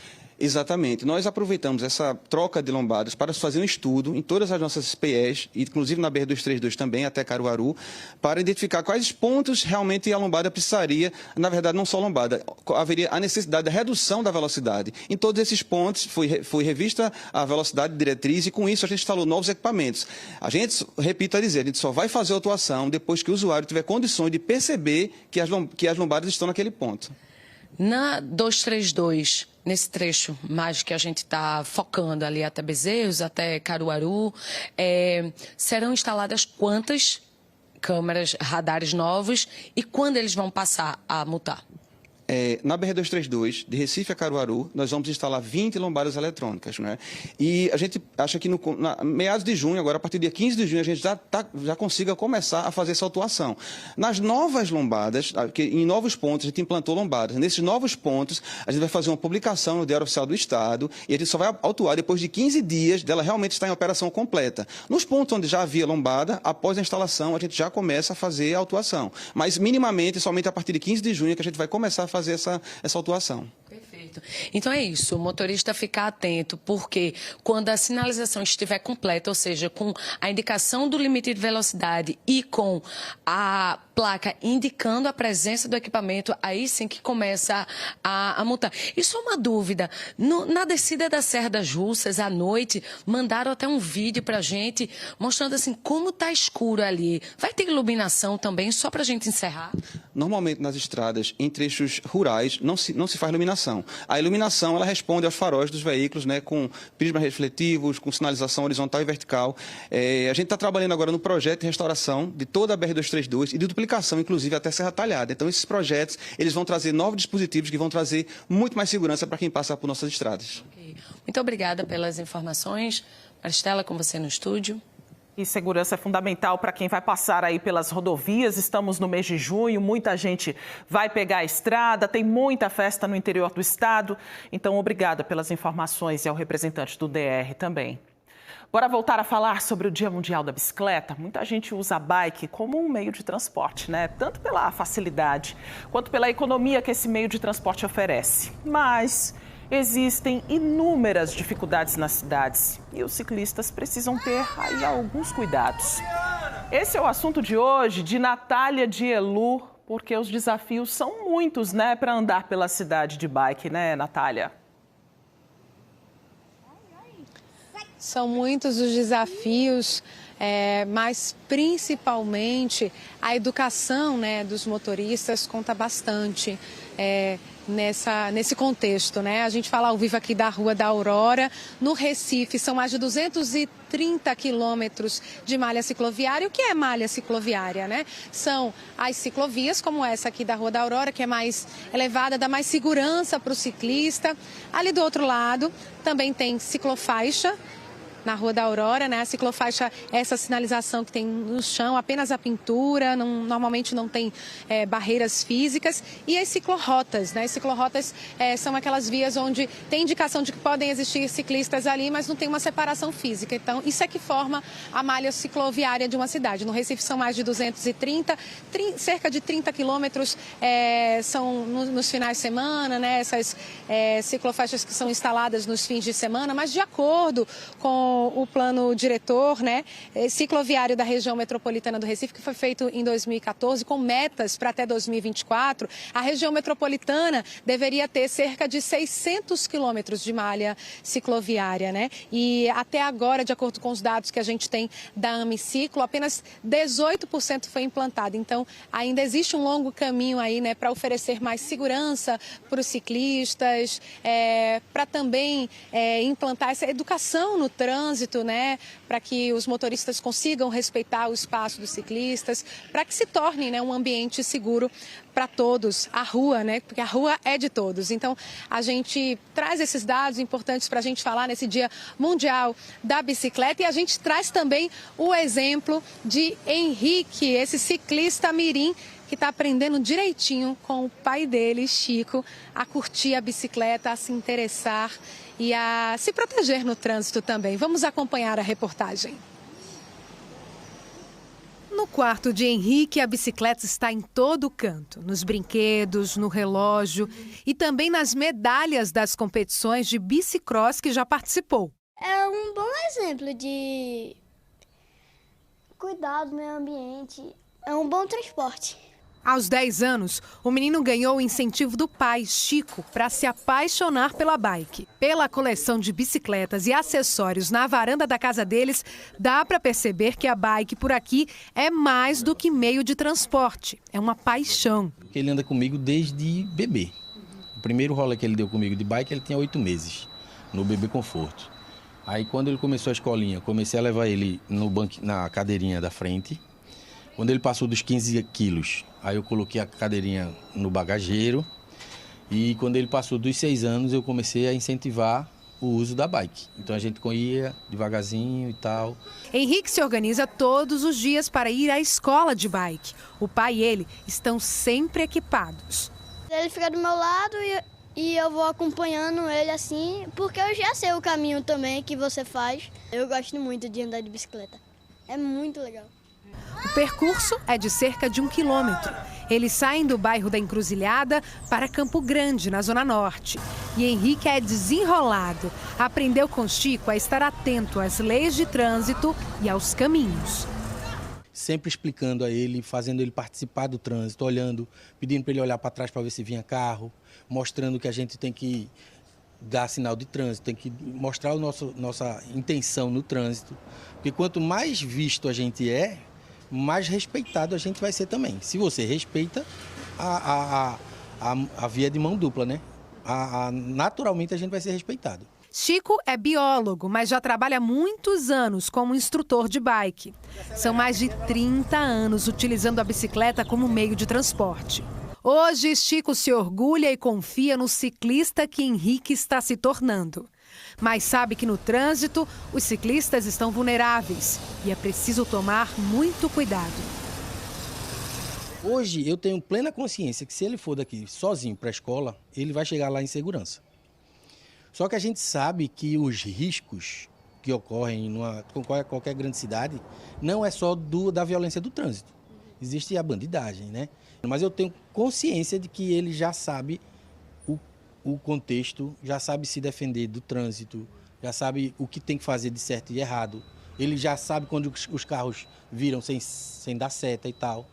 Exatamente. Nós aproveitamos essa troca de lombadas para fazer um estudo em todas as nossas PEs, inclusive na BR-232 também, até Caruaru, para identificar quais pontos realmente a lombada precisaria, na verdade não só lombada, haveria a necessidade da redução da velocidade. Em todos esses pontos foi revista a velocidade diretriz e com isso a gente instalou novos equipamentos. A gente, repito a dizer, a gente só vai fazer a autuação depois que o usuário tiver condições de perceber que as lombadas estão naquele ponto. Na 232, nesse trecho mais que a gente está focando ali até Bezerros, até Caruaru, serão instaladas quantas câmeras, radares novos e quando eles vão passar a multar? Na BR-232, de Recife a Caruaru, nós vamos instalar 20 lombadas eletrônicas, né? E a gente acha que meados de junho, agora a partir do dia 15 de junho, a gente já consiga começar a fazer essa autuação. Nas novas lombadas, em novos pontos, a gente implantou lombadas. Nesses novos pontos, a gente vai fazer uma publicação no Diário Oficial do Estado e a gente só vai autuar depois de 15 dias dela realmente estar em operação completa. Nos pontos onde já havia lombada, após a instalação, a gente já começa a fazer a autuação. Mas, minimamente, somente a partir de 15 de junho que a gente vai começar a fazer essa autuação. Perfeito. Então é isso, o motorista ficar atento, porque quando a sinalização estiver completa, ou seja, com a indicação do limite de velocidade e com a placa indicando a presença do equipamento, aí sim que começa a multar. E só uma dúvida, na descida da Serra das Russas, à noite, mandaram até um vídeo pra gente, mostrando assim, como tá escuro ali. Vai ter iluminação também, só pra gente encerrar? Normalmente nas estradas, em trechos rurais, não se faz iluminação. A iluminação, ela responde aos faróis dos veículos, né, com prismas refletivos, com sinalização horizontal e vertical. A gente está trabalhando agora no projeto de restauração de toda a BR-232 e de duplicação, inclusive, até Serra Talhada. Então, esses projetos, eles vão trazer novos dispositivos que vão trazer muito mais segurança para quem passa por nossas estradas. Okay. Muito obrigada pelas informações. Maristela, com você no estúdio. E segurança é fundamental para quem vai passar aí pelas rodovias. Estamos no mês de junho, muita gente vai pegar a estrada, tem muita festa no interior do estado. Então, obrigada pelas informações e ao representante do DR também. Bora voltar a falar sobre o Dia Mundial da Bicicleta. Muita gente usa a bike como um meio de transporte, né? Tanto pela facilidade quanto pela economia que esse meio de transporte oferece. Mas existem inúmeras dificuldades nas cidades e os ciclistas precisam ter aí alguns cuidados. Esse é o assunto de hoje, de Natália de Elu, porque os desafios são muitos, né, para andar pela cidade de bike, né, Natália? São muitos os desafios, mas principalmente a educação, né, dos motoristas conta bastante nesse contexto, né? A gente fala ao vivo aqui da Rua da Aurora, no Recife, são mais de 230 quilômetros de malha cicloviária. O que é malha cicloviária, né? São as ciclovias, como essa aqui da Rua da Aurora, que é mais elevada, dá mais segurança para o ciclista. Ali do outro lado também tem ciclofaixa, na Rua da Aurora, né? A ciclofaixa é essa sinalização que tem no chão, apenas a pintura, normalmente não tem barreiras físicas. E as ciclorotas, né? As ciclorotas são aquelas vias onde tem indicação de que podem existir ciclistas ali, mas não tem uma separação física. Então, isso é que forma a malha cicloviária de uma cidade. No Recife são mais de 230, cerca de 30 quilômetros são nos finais de semana, né? Essas ciclofaixas que são instaladas nos fins de semana, mas de acordo com o plano diretor, né, cicloviário da região metropolitana do Recife, que foi feito em 2014, com metas para até 2024, a região metropolitana deveria ter cerca de 600 quilômetros de malha cicloviária, né? E até agora, de acordo com os dados que a gente tem da Amiciclo, apenas 18% foi implantado. Então, ainda existe um longo caminho aí, né, para oferecer mais segurança para os ciclistas, para também implantar essa educação no trânsito, né, para que os motoristas consigam respeitar o espaço dos ciclistas, para que se torne, né, um ambiente seguro para todos, a rua, né, porque a rua é de todos. Então, a gente traz esses dados importantes para a gente falar nesse Dia Mundial da Bicicleta e a gente traz também o exemplo de Henrique, esse ciclista mirim, que está aprendendo direitinho com o pai dele, Chico, a curtir a bicicleta, a se interessar e a se proteger no trânsito também. Vamos acompanhar a reportagem. No quarto de Henrique, a bicicleta está em todo canto, nos brinquedos, no relógio e também nas medalhas das competições de bicicross que já participou. É um bom exemplo de cuidar do meio ambiente, é um bom transporte. Aos 10 anos, o menino ganhou o incentivo do pai, Chico, para se apaixonar pela bike. Pela coleção de bicicletas e acessórios na varanda da casa deles, dá para perceber que a bike por aqui é mais do que meio de transporte. É uma paixão. Ele anda comigo desde bebê. O primeiro rolê que ele deu comigo de bike, ele tinha 8 meses, no Bebê Conforto. Aí quando ele começou a escolinha, comecei a levar ele no na cadeirinha da frente. Quando ele passou dos 15 quilos, aí eu coloquei a cadeirinha no bagageiro. E quando ele passou dos 6 anos, eu comecei a incentivar o uso da bike. Então a gente ia devagarzinho e tal. Henrique se organiza todos os dias para ir à escola de bike. O pai e ele estão sempre equipados. Ele fica do meu lado e eu vou acompanhando ele assim, porque eu já sei o caminho também que você faz. Eu gosto muito de andar de bicicleta. É muito legal. O percurso é de cerca de 1 quilômetro. Eles saem do bairro da Encruzilhada para Campo Grande, na Zona Norte. E Henrique é desenrolado. Aprendeu com Chico a estar atento às leis de trânsito e aos caminhos. Sempre explicando a ele, fazendo ele participar do trânsito, olhando, pedindo para ele olhar para trás para ver se vinha carro, mostrando que a gente tem que dar sinal de trânsito, tem que mostrar nossa intenção no trânsito. Porque quanto mais visto a gente é, mais respeitado a gente vai ser também. Se você respeita, a via é de mão dupla, né? Naturalmente a gente vai ser respeitado. Chico é biólogo, mas já trabalha há muitos anos como instrutor de bike. São mais de 30 anos utilizando a bicicleta como meio de transporte. Hoje, Chico se orgulha e confia no ciclista que Henrique está se tornando. Mas sabe que no trânsito, os ciclistas estão vulneráveis e é preciso tomar muito cuidado. Hoje eu tenho plena consciência que se ele for daqui sozinho para a escola, ele vai chegar lá em segurança. Só que a gente sabe que os riscos que ocorrem em qualquer grande cidade não é só da violência do trânsito. Existe a bandidagem, né? Mas eu tenho consciência de que ele já sabe o contexto, já sabe se defender do trânsito, já sabe o que tem que fazer de certo e errado. Ele já sabe quando os carros viram sem dar seta e tal.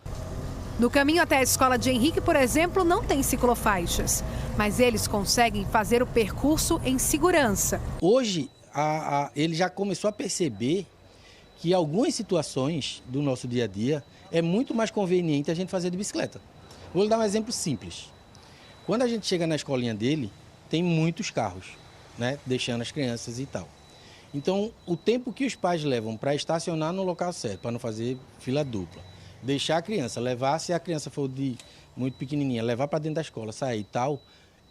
No caminho até a escola de Henrique, por exemplo, não tem ciclofaixas, mas eles conseguem fazer o percurso em segurança. Hoje, ele já começou a perceber que algumas situações do nosso dia a dia é muito mais conveniente a gente fazer de bicicleta. Vou lhe dar um exemplo simples. Quando a gente chega na escolinha dele, tem muitos carros, né, deixando as crianças e tal. Então, o tempo que os pais levam para estacionar no local certo, para não fazer fila dupla, deixar a criança, levar, se a criança for muito pequenininha, levar para dentro da escola, sair e tal,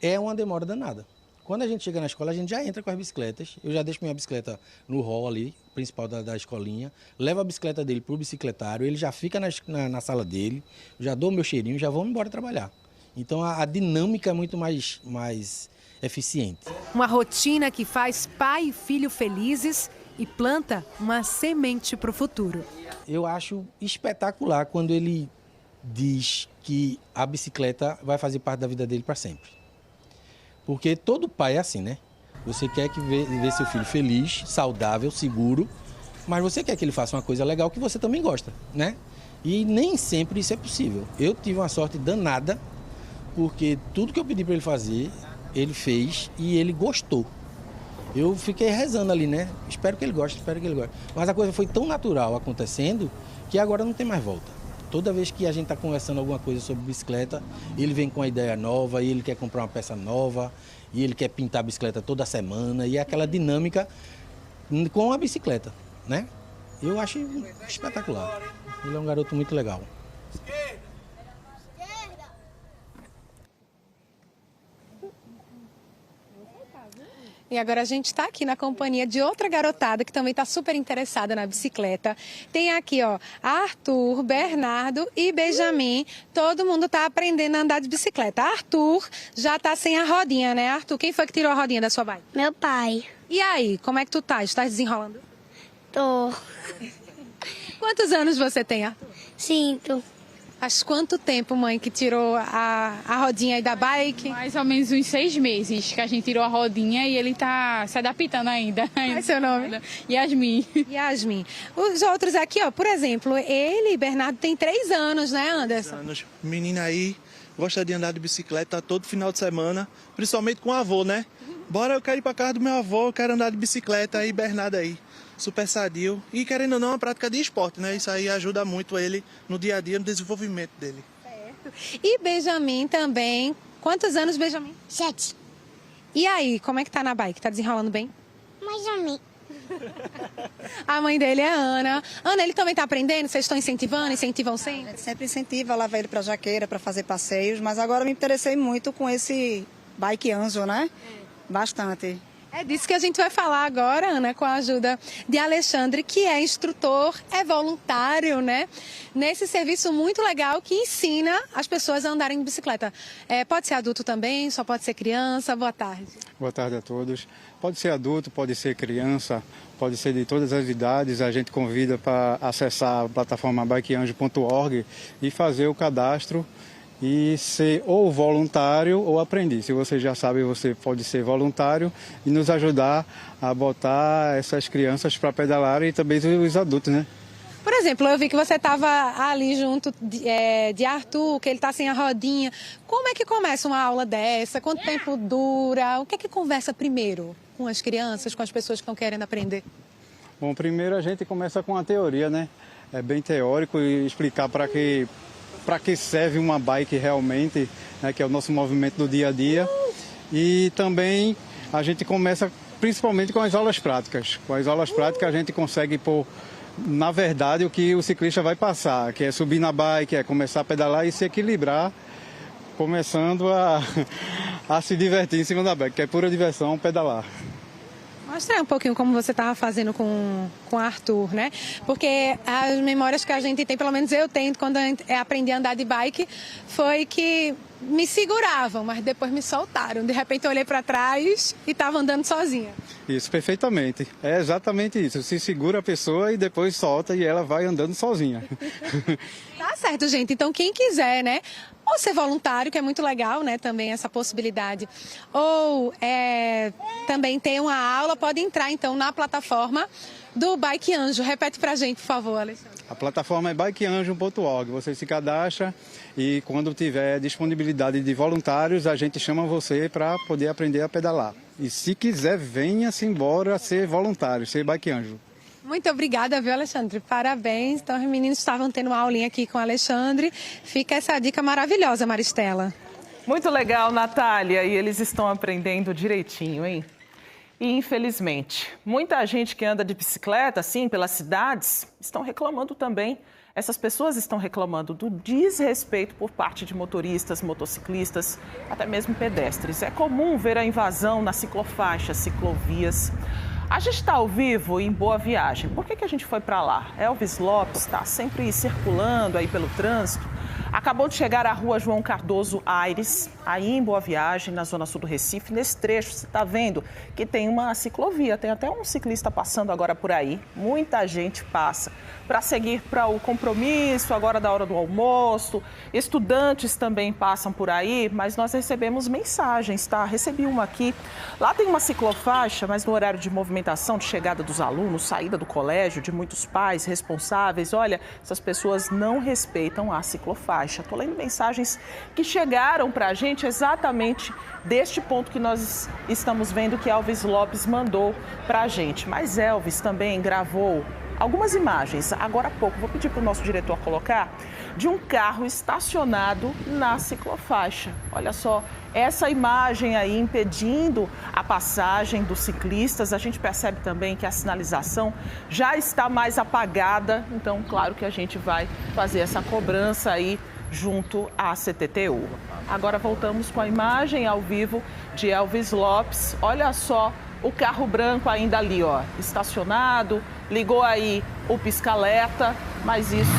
é uma demora danada. Quando a gente chega na escola, a gente já entra com as bicicletas. Eu já deixo minha bicicleta no hall ali, principal da escolinha, levo a bicicleta dele para o bicicletário, ele já fica na sala dele, já dou meu cheirinho, já vamos embora trabalhar. Então a dinâmica é muito mais eficiente. Uma rotina que faz pai e filho felizes e planta uma semente para o futuro. Eu acho espetacular quando ele diz que a bicicleta vai fazer parte da vida dele para sempre. Porque todo pai é assim, né? Você quer ver seu filho feliz, saudável, seguro, mas você quer que ele faça uma coisa legal que você também gosta, né? E nem sempre isso é possível. Eu tive uma sorte danada, porque tudo que eu pedi para ele fazer, ele fez e ele gostou. Eu fiquei rezando ali, né? Espero que ele goste, espero que ele goste. Mas a coisa foi tão natural acontecendo que agora não tem mais volta. Toda vez que a gente está conversando alguma coisa sobre bicicleta, ele vem com uma ideia nova, e ele quer comprar uma peça nova, e ele quer pintar a bicicleta toda semana, e é aquela dinâmica com a bicicleta, né? Eu acho espetacular. Ele é um garoto muito legal. E agora a gente está aqui na companhia de outra garotada que também está super interessada na bicicleta. Tem aqui, ó, Arthur, Bernardo e Benjamin. Todo mundo está aprendendo a andar de bicicleta. Arthur já está sem a rodinha, né, Arthur? Quem foi que tirou a rodinha da sua bike? Meu pai. E aí, como é que tu tá? Estás desenrolando? Tô. Quantos anos você tem, Arthur? Sinto. Faz quanto tempo, mãe, que tirou a rodinha aí da bike? Mais ou menos uns 6 meses que a gente tirou a rodinha e ele tá se adaptando ainda. Qual é seu nome? Yasmin. Yasmin. Os outros aqui, ó, por exemplo, ele, Bernardo, tem 3 anos, né, Anderson? 3 anos. Menina aí gosta de andar de bicicleta todo final de semana, principalmente com o avô, né? Bora, eu quero ir pra casa do meu avô, eu quero andar de bicicleta aí, Bernardo aí. Super sadio e, querendo ou não, é uma prática de esporte, né? Isso aí ajuda muito ele no dia a dia, no desenvolvimento dele. Certo. E Benjamin também. Quantos anos, Benjamin? 7. E aí, como é que tá na bike? Tá desenrolando bem? Mais ou menos. A mãe dele é a Ana. Ana, ele também tá aprendendo? Vocês estão incentivando? Incentivam sempre? A gente sempre incentiva, leva ele pra Jaqueira para fazer passeios, mas agora me interessei muito com esse Bike Anjo, né? Bastante. É disso que a gente vai falar agora, Ana, com a ajuda de Alexandre, que é instrutor, é voluntário, né? Nesse serviço muito legal que ensina as pessoas a andarem de bicicleta. Pode ser adulto também, só pode ser criança. Boa tarde. Boa tarde a todos. Pode ser adulto, pode ser criança, pode ser de todas as idades. A gente convida para acessar a plataforma bikeanjo.org e fazer o cadastro e ser ou voluntário ou aprendiz. Se você já sabe, você pode ser voluntário e nos ajudar a botar essas crianças para pedalar e também os adultos, né? Por exemplo, eu vi que você estava ali junto de Arthur, que ele está sem a rodinha. Como é que começa uma aula dessa? Quanto tempo dura? O que é que conversa primeiro com as crianças, com as pessoas que estão querendo aprender? Bom, primeiro a gente começa com a teoria, né? É bem teórico e explicar para que serve uma bike realmente, né, que é o nosso movimento do dia a dia. E também a gente começa principalmente com as aulas práticas. Com as aulas práticas a gente consegue pôr, na verdade, o que o ciclista vai passar, que é subir na bike, é começar a pedalar e se equilibrar, começando a se divertir em cima da bike, que é pura diversão pedalar. Mostra um pouquinho como você estava fazendo com o Arthur, né? Porque as memórias que a gente tem, pelo menos eu tenho, quando eu aprendi a andar de bike, foi que me seguravam, mas depois me soltaram. De repente eu olhei para trás e estava andando sozinha. Isso, perfeitamente. É exatamente isso. Se segura a pessoa e depois solta e ela vai andando sozinha. Tá certo, gente. Então quem quiser, né? Ou ser voluntário, que é muito legal, né? Também essa possibilidade. Ou também ter uma aula, pode entrar então na plataforma do Bike Anjo. Repete pra gente, por favor, Alexandre. A plataforma é bikeanjo.org. Você se cadastra e quando tiver disponibilidade de voluntários, a gente chama você para poder aprender a pedalar. E se quiser, venha-se embora ser voluntário, ser Bike Anjo. Muito obrigada, viu, Alexandre? Parabéns. Então, os meninos estavam tendo uma aulinha aqui com o Alexandre. Fica essa dica maravilhosa, Maristela. Muito legal, Natália. E eles estão aprendendo direitinho, hein? E, infelizmente, muita gente que anda de bicicleta, assim, pelas cidades, estão reclamando também. Essas pessoas estão reclamando do desrespeito por parte de motoristas, motociclistas, até mesmo pedestres. É comum ver a invasão nas ciclofaixas, ciclovias. A gente está ao vivo em Boa Viagem. Por que a gente foi para lá? Elvis Lopes está sempre circulando aí pelo trânsito. Acabou de chegar à rua João Cardoso Aires, aí em Boa Viagem, na zona sul do Recife. Nesse trecho, você está vendo que tem uma ciclovia, tem até um ciclista passando agora por aí. Muita gente passa para seguir para o compromisso, agora da hora do almoço. Estudantes também passam por aí, mas nós recebemos mensagens, tá? Recebi uma aqui. Lá tem uma ciclofaixa, mas no horário de movimentação, de chegada dos alunos, saída do colégio, de muitos pais responsáveis. Olha, essas pessoas não respeitam a ciclofaixa. Estou lendo mensagens que chegaram para a gente exatamente deste ponto que nós estamos vendo que Elvis Lopes mandou para a gente. Mas Elvis também gravou algumas imagens, agora há pouco, vou pedir para o nosso diretor colocar, de um carro estacionado na ciclofaixa. Olha só, essa imagem aí impedindo a passagem dos ciclistas. A gente percebe também que a sinalização já está mais apagada, então claro que a gente vai fazer essa cobrança aí junto à CTTU. Agora voltamos com a imagem ao vivo de Elvis Lopes. Olha só o carro branco ainda ali, ó, estacionado, ligou aí o pisca-alerta, mas isso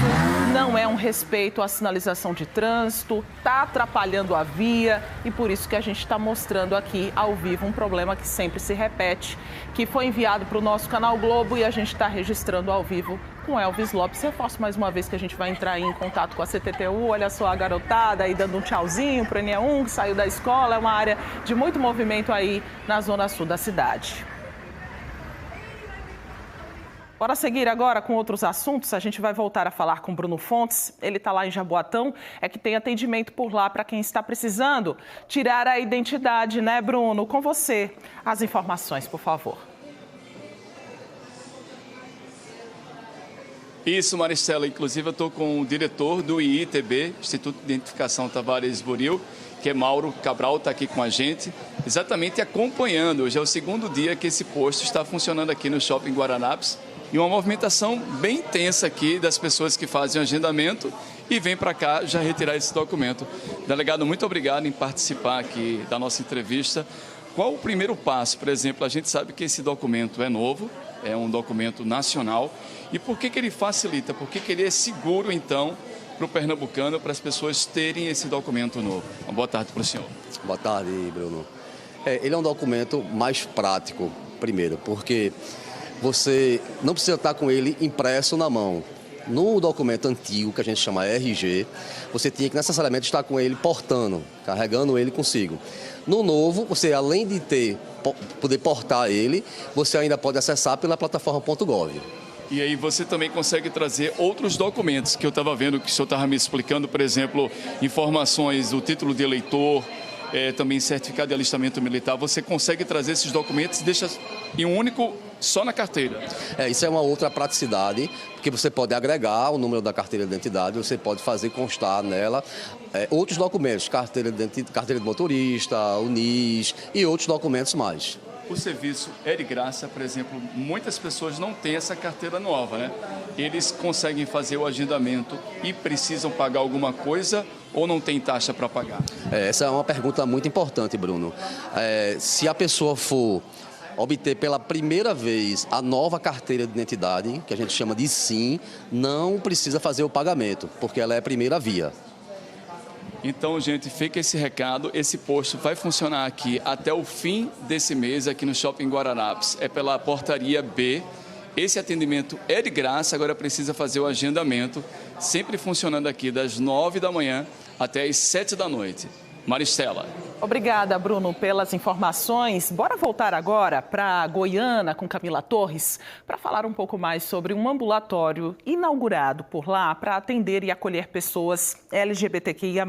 não é um respeito à sinalização de trânsito, está atrapalhando a via e por isso que a gente está mostrando aqui ao vivo um problema que sempre se repete, que foi enviado para o nosso canal Globo e a gente está registrando ao vivo com Elvis Lopes. Reforço mais uma vez que a gente vai entrar em contato com a CTTU. Olha só a garotada aí dando um tchauzinho para o Enéa que saiu da escola. É uma área de muito movimento aí na zona sul da cidade. Bora seguir agora com outros assuntos. A gente vai voltar a falar com Bruno Fontes. Ele está lá em Jaboatão, é que tem atendimento por lá para quem está precisando tirar a identidade, né, Bruno? Com você, as informações, por favor. Isso, Maristela. Inclusive, eu estou com o diretor do IITB, Instituto de Identificação Tavares Buril, que é Mauro Cabral, está aqui com a gente, exatamente acompanhando. Hoje é o segundo dia que esse posto está funcionando aqui no Shopping Guaranápolis. E uma movimentação bem intensa aqui das pessoas que fazem o agendamento e vêm para cá já retirar esse documento. Delegado, muito obrigado em participar aqui da nossa entrevista. Qual o primeiro passo? Por exemplo, a gente sabe que esse documento é novo, é um documento nacional. E por que ele facilita? Por que ele é seguro, então, para o pernambucano, para as pessoas terem esse documento novo? Uma boa tarde para o senhor. Boa tarde, Bruno. Ele é um documento mais prático, primeiro, porque você não precisa estar com ele impresso na mão. No documento antigo, que a gente chama RG, você tinha que necessariamente estar com ele portando, carregando ele consigo. No novo, você além de poder portar ele, você ainda pode acessar pela plataforma .gov. E aí você também consegue trazer outros documentos que eu estava vendo, que o senhor estava me explicando, por exemplo, informações do título de eleitor, também certificado de alistamento militar. Você consegue trazer esses documentos e deixa em um único, só na carteira. Isso é uma outra praticidade, porque você pode agregar o número da carteira de identidade, você pode fazer constar nela outros documentos, carteira de motorista, o NIS e outros documentos mais. O serviço é de graça, por exemplo, muitas pessoas não têm essa carteira nova, né? Eles conseguem fazer o agendamento e precisam pagar alguma coisa ou não tem taxa para pagar? Essa é uma pergunta muito importante, Bruno. Se a pessoa for obter pela primeira vez a nova carteira de identidade, que a gente chama de SIM, não precisa fazer o pagamento, porque ela é a primeira via. Então, gente, fica esse recado. Esse posto vai funcionar aqui até o fim desse mês, aqui no Shopping Guaranápolis. É pela portaria B. Esse atendimento é de graça, agora precisa fazer o agendamento. Sempre funcionando aqui das 9 da manhã até as 7 da noite. Maristela. Obrigada, Bruno, pelas informações. Bora voltar agora para Goiânia com Camila Torres para falar um pouco mais sobre um ambulatório inaugurado por lá para atender e acolher pessoas LGBTQIA+.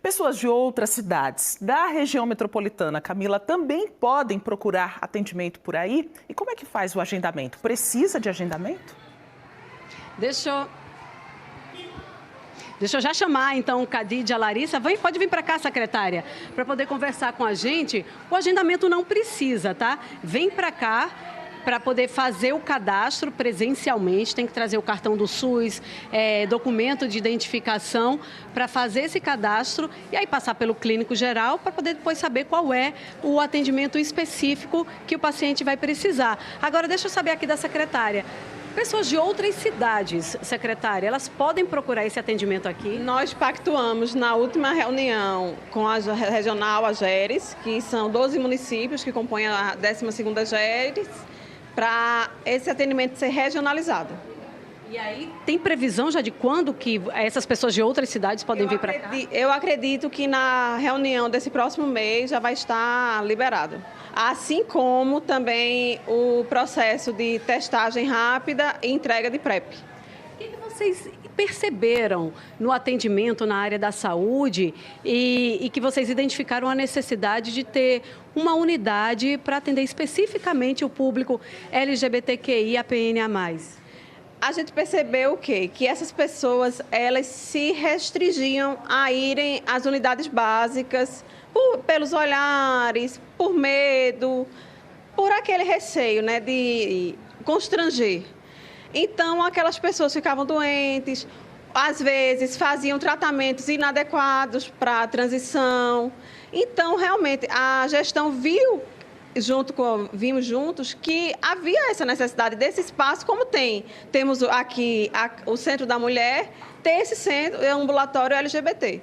Pessoas de outras cidades da região metropolitana, Camila, também podem procurar atendimento por aí? E como é que faz o agendamento? Precisa de agendamento? Deixa eu já chamar, então, Cadide, a Larissa. Pode vir para cá, secretária, para poder conversar com a gente. O agendamento não precisa, tá? Vem para cá para poder fazer o cadastro presencialmente. Tem que trazer o cartão do SUS, documento de identificação para fazer esse cadastro e aí passar pelo clínico geral para poder depois saber qual é o atendimento específico que o paciente vai precisar. Agora, deixa eu saber aqui da secretária. Pessoas de outras cidades, secretária, elas podem procurar esse atendimento aqui? Nós pactuamos na última reunião com a regional AGERES, que são 12 municípios que compõem a 12ª AGERES, para esse atendimento ser regionalizado. E aí, tem previsão já de quando que essas pessoas de outras cidades podem vir para cá? Eu acredito que na reunião desse próximo mês já vai estar liberado. Assim como também o processo de testagem rápida e entrega de PrEP. O que vocês perceberam no atendimento na área da saúde e que vocês identificaram a necessidade de ter uma unidade para atender especificamente o público LGBTQIAPNA+? A gente percebeu o quê? Que essas pessoas, elas se restringiam a irem às unidades básicas pelos olhares, por medo, por aquele receio, né, de constranger. Então, aquelas pessoas ficavam doentes, às vezes faziam tratamentos inadequados para a transição. Então, realmente, a gestão vimos juntos que havia essa necessidade desse espaço, como temos aqui o Centro da Mulher, ter esse centro, ambulatório LGBT.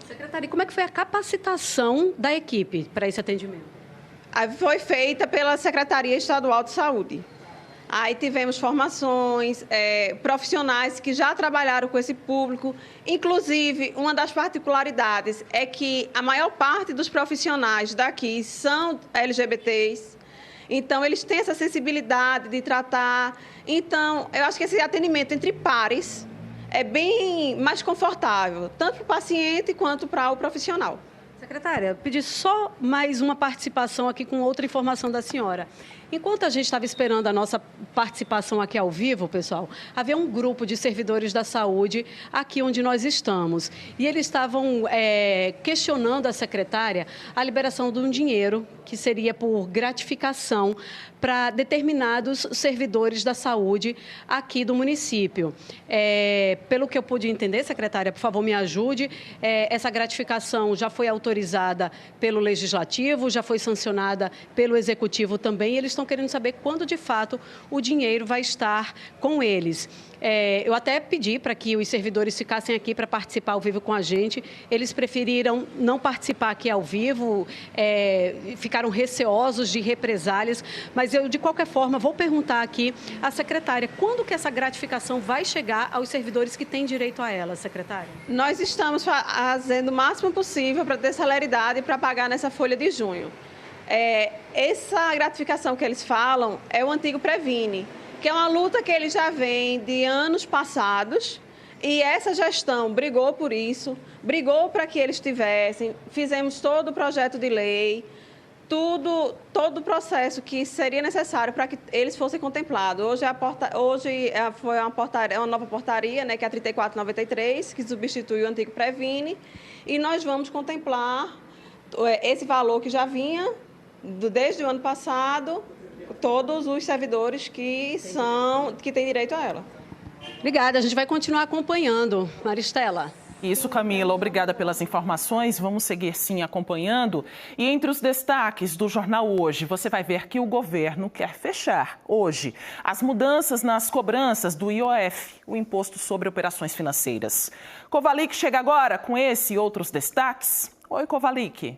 Secretária, e como é que foi a capacitação da equipe para esse atendimento? Foi feita pela Secretaria Estadual de Saúde. Aí tivemos formações, profissionais que já trabalharam com esse público. Inclusive, uma das particularidades é que a maior parte dos profissionais daqui são LGBTs. Então, eles têm essa sensibilidade de tratar. Então, eu acho que esse atendimento entre pares é bem mais confortável, tanto para o paciente quanto para o profissional. Secretária, pedi só mais uma participação aqui com outra informação da senhora. Enquanto a gente estava esperando a nossa participação aqui ao vivo, pessoal, havia um grupo de servidores da saúde aqui onde nós estamos. E eles estavam questionando a secretária a liberação de um dinheiro que seria por gratificação para determinados servidores da saúde aqui do município. Pelo que eu pude entender, secretária, por favor, me ajude, essa gratificação já foi autorizada pelo Legislativo, já foi sancionada pelo Executivo também, e eles estão querendo saber quando, de fato, o dinheiro vai estar com eles. Eu até pedi para que os servidores ficassem aqui para participar ao vivo com a gente. Eles preferiram não participar aqui ao vivo, ficaram receosos de represálias, mas eu, de qualquer forma, vou perguntar aqui à secretária, quando que essa gratificação vai chegar aos servidores que têm direito a ela, secretária? Nós estamos fazendo o máximo possível para ter celeridade para pagar nessa folha de junho. Essa gratificação que eles falam é o antigo Previne, que é uma luta que eles já vêm de anos passados, e essa gestão brigou por isso, brigou para que eles tivessem, fizemos todo o projeto de lei, todo o processo que seria necessário para que eles fossem contemplados. Hoje foi uma nova portaria, né, que é a 3493, que substitui o antigo Previne, e nós vamos contemplar esse valor que já vinha desde o ano passado, todos os servidores que têm direito a ela. Obrigada, a gente vai continuar acompanhando. Maristela. Isso, Camila, obrigada pelas informações. Vamos seguir, sim, acompanhando. E entre os destaques do Jornal Hoje, você vai ver que o governo quer fechar hoje as mudanças nas cobranças do IOF, o Imposto sobre Operações Financeiras. Kovalik chega agora com esse e outros destaques. Oi, Kovalik.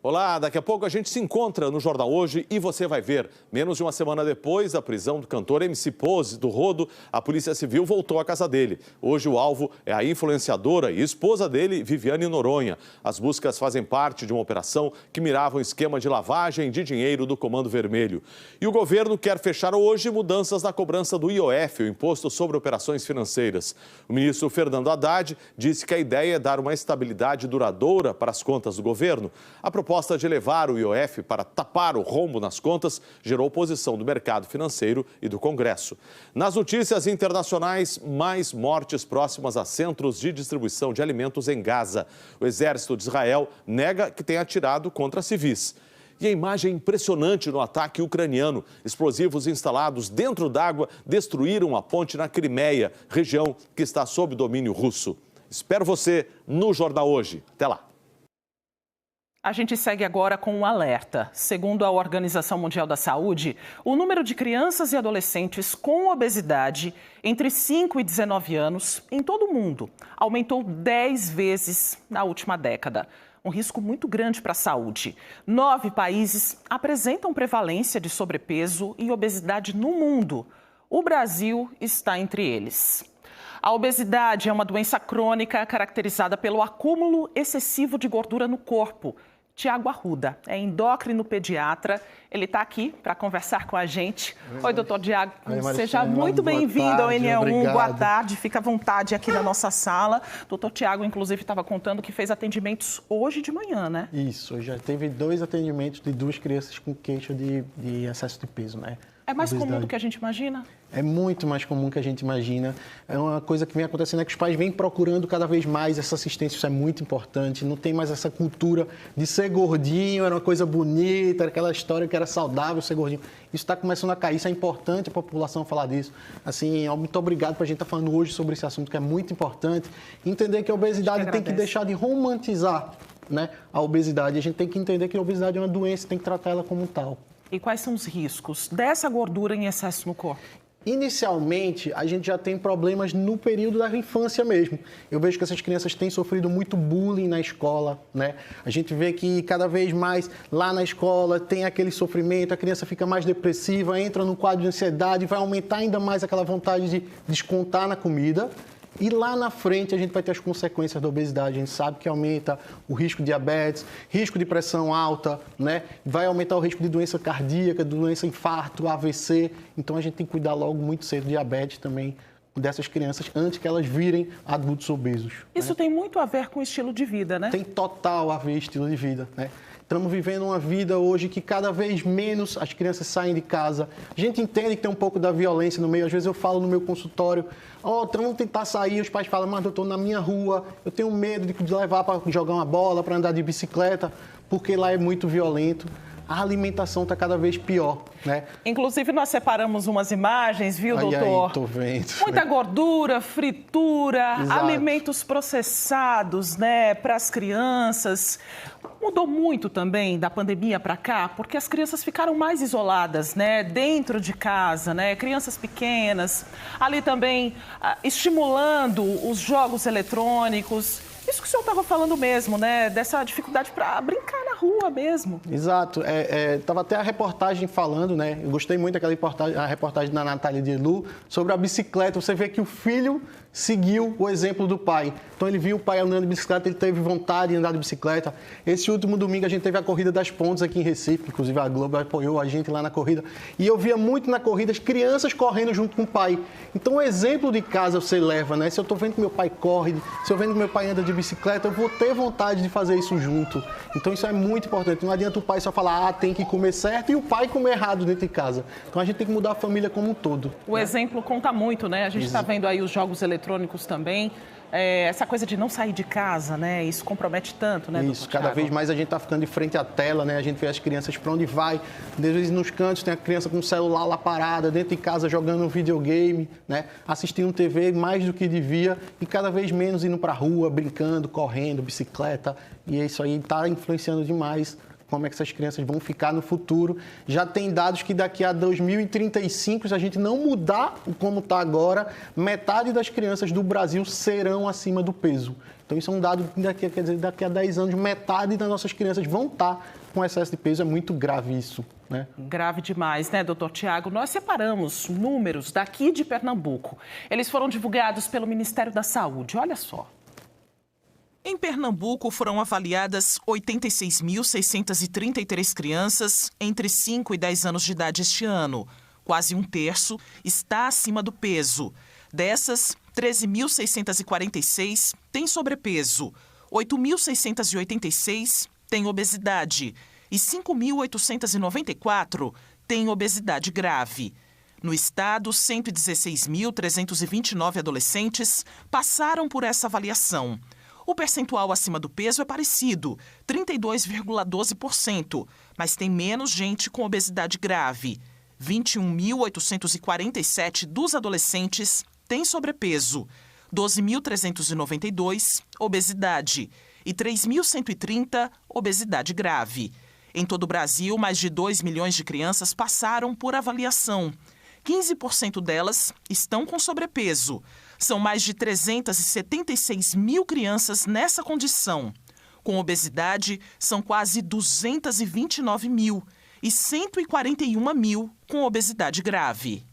Olá, daqui a pouco a gente se encontra no Jornal Hoje e você vai ver. Menos de uma semana depois da prisão do cantor MC Pose do Rodo, a Polícia Civil voltou à casa dele. Hoje o alvo é a influenciadora e esposa dele, Viviane Noronha. As buscas fazem parte de uma operação que mirava um esquema de lavagem de dinheiro do Comando Vermelho. E o governo quer fechar hoje mudanças na cobrança do IOF, o Imposto sobre Operações Financeiras. O ministro Fernando Haddad disse que a ideia é dar uma estabilidade duradoura para as contas do governo. A proposta de elevar o IOF para tapar o rombo nas contas gerou oposição do mercado financeiro e do Congresso. Nas notícias internacionais, mais mortes próximas a centros de distribuição de alimentos em Gaza. O exército de Israel nega que tenha atirado contra civis. E a imagem impressionante no ataque ucraniano. Explosivos instalados dentro d'água destruíram a ponte na Crimeia, região que está sob domínio russo. Espero você no Jornal Hoje. Até lá. A gente segue agora com um alerta. Segundo a Organização Mundial da Saúde, o número de crianças e adolescentes com obesidade entre 5 e 19 anos em todo o mundo aumentou 10 vezes na última década. Um risco muito grande para a saúde. 9 países apresentam prevalência de sobrepeso e obesidade no mundo. O Brasil está entre eles. A obesidade é uma doença crônica caracterizada pelo acúmulo excessivo de gordura no corpo. Tiago Arruda é endócrino pediatra, ele está aqui para conversar com a gente. Oi, doutor Tiago, seja muito bem-vindo ao NE1, boa tarde, fica à vontade aqui na nossa sala. Doutor Tiago, inclusive, estava contando que fez atendimentos hoje de manhã, né? Isso, já teve 2 atendimentos de 2 crianças com queixa de excesso de peso, né? É mais comum do que a gente imagina? É muito mais comum que a gente imagina. É uma coisa que vem acontecendo, é que os pais vêm procurando cada vez mais essa assistência, isso é muito importante. Não tem mais essa cultura de ser gordinho, era uma coisa bonita, era aquela história que era saudável ser gordinho. Isso está começando a cair, isso é importante a população falar disso. Assim, muito obrigado para a gente estar falando hoje sobre esse assunto, que é muito importante. Entender que a obesidade tem que deixar de romantizar, né, a obesidade. A gente tem que entender que a obesidade é uma doença, tem que tratar ela como tal. E quais são os riscos dessa gordura em excesso no corpo? Inicialmente, a gente já tem problemas no período da infância mesmo. Eu vejo que essas crianças têm sofrido muito bullying na escola, né? A gente vê que cada vez mais lá na escola tem aquele sofrimento, a criança fica mais depressiva, entra no quadro de ansiedade, vai aumentar ainda mais aquela vontade de descontar na comida. E lá na frente a gente vai ter as consequências da obesidade. A gente sabe que aumenta o risco de diabetes, risco de pressão alta, né? Vai aumentar o risco de doença cardíaca, doença infarto, AVC. Então a gente tem que cuidar logo muito cedo de diabetes também dessas crianças antes que elas virem adultos obesos. Isso tem muito a ver com o estilo de vida, né? Tem total a ver estilo de vida, né? Estamos vivendo uma vida hoje que cada vez menos as crianças saem de casa. A gente entende que tem um pouco da violência no meio. Às vezes eu falo no meu consultório, vamos tentar sair. Os pais falam, mas eu estou na minha rua, eu tenho medo de levar para jogar uma bola, para andar de bicicleta, porque lá é muito violento. A alimentação está cada vez pior, né? Inclusive, nós separamos umas imagens, viu, doutor? Aí, tô vendo. Muita gordura, fritura, Exato. Alimentos processados, né, para as crianças. Mudou muito também da pandemia para cá, porque as crianças ficaram mais isoladas, né, dentro de casa, né, crianças pequenas, ali também estimulando os jogos eletrônicos. Isso que o senhor estava falando mesmo, né? Dessa dificuldade para brincar na rua mesmo. Exato. Tava até a reportagem falando, né? Eu gostei muito daquela reportagem da Natália de Elu sobre a bicicleta. Você vê que o filho seguiu o exemplo do pai. Então ele viu o pai andando de bicicleta, ele teve vontade de andar de bicicleta. Esse último domingo a gente teve a Corrida das Pontes aqui em Recife, inclusive a Globo apoiou a gente lá na corrida. E eu via muito na corrida as crianças correndo junto com o pai. Então o exemplo de casa você leva, né? Se eu estou vendo que meu pai corre, se eu vendo que meu pai anda de bicicleta, eu vou ter vontade de fazer isso junto. Então isso é muito importante. Não adianta o pai só falar, tem que comer certo, e o pai comer errado dentro de casa. Então a gente tem que mudar a família como um todo. O exemplo conta muito, né? A gente está vendo aí os jogos eletrônicos também. Essa coisa de não sair de casa, né? Isso compromete tanto, né, Isso, cada vez mais a gente está ficando de frente à tela, né? A gente vê as crianças para onde vai. Às vezes nos cantos tem a criança com o celular lá parada, dentro de casa jogando um videogame, né? Assistindo TV mais do que devia e cada vez menos indo para a rua, brincando, correndo, bicicleta. E isso aí está influenciando demais como é que essas crianças vão ficar no futuro. Já tem dados que daqui a 2035, se a gente não mudar como está agora, metade das crianças do Brasil serão acima do peso. Então isso é um dado que daqui a 10 anos, metade das nossas crianças vão estar com excesso de peso. É muito grave isso, né? Grave demais, né, doutor Tiago? Nós separamos números daqui de Pernambuco. Eles foram divulgados pelo Ministério da Saúde. Olha só. Em Pernambuco, foram avaliadas 86.633 crianças entre 5 e 10 anos de idade este ano. Quase um terço está acima do peso. Dessas, 13.646 têm sobrepeso, 8.686 têm obesidade e 5.894 têm obesidade grave. No estado, 116.329 adolescentes passaram por essa avaliação. O percentual acima do peso é parecido, 32,12%, mas tem menos gente com obesidade grave. 21.847 dos adolescentes têm sobrepeso, 12.392 obesidade e 3.130 obesidade grave. Em todo o Brasil, mais de 2 milhões de crianças passaram por avaliação. 15% delas estão com sobrepeso. São mais de 376 mil crianças nessa condição. Com obesidade, são quase 229 mil e 141 mil com obesidade grave.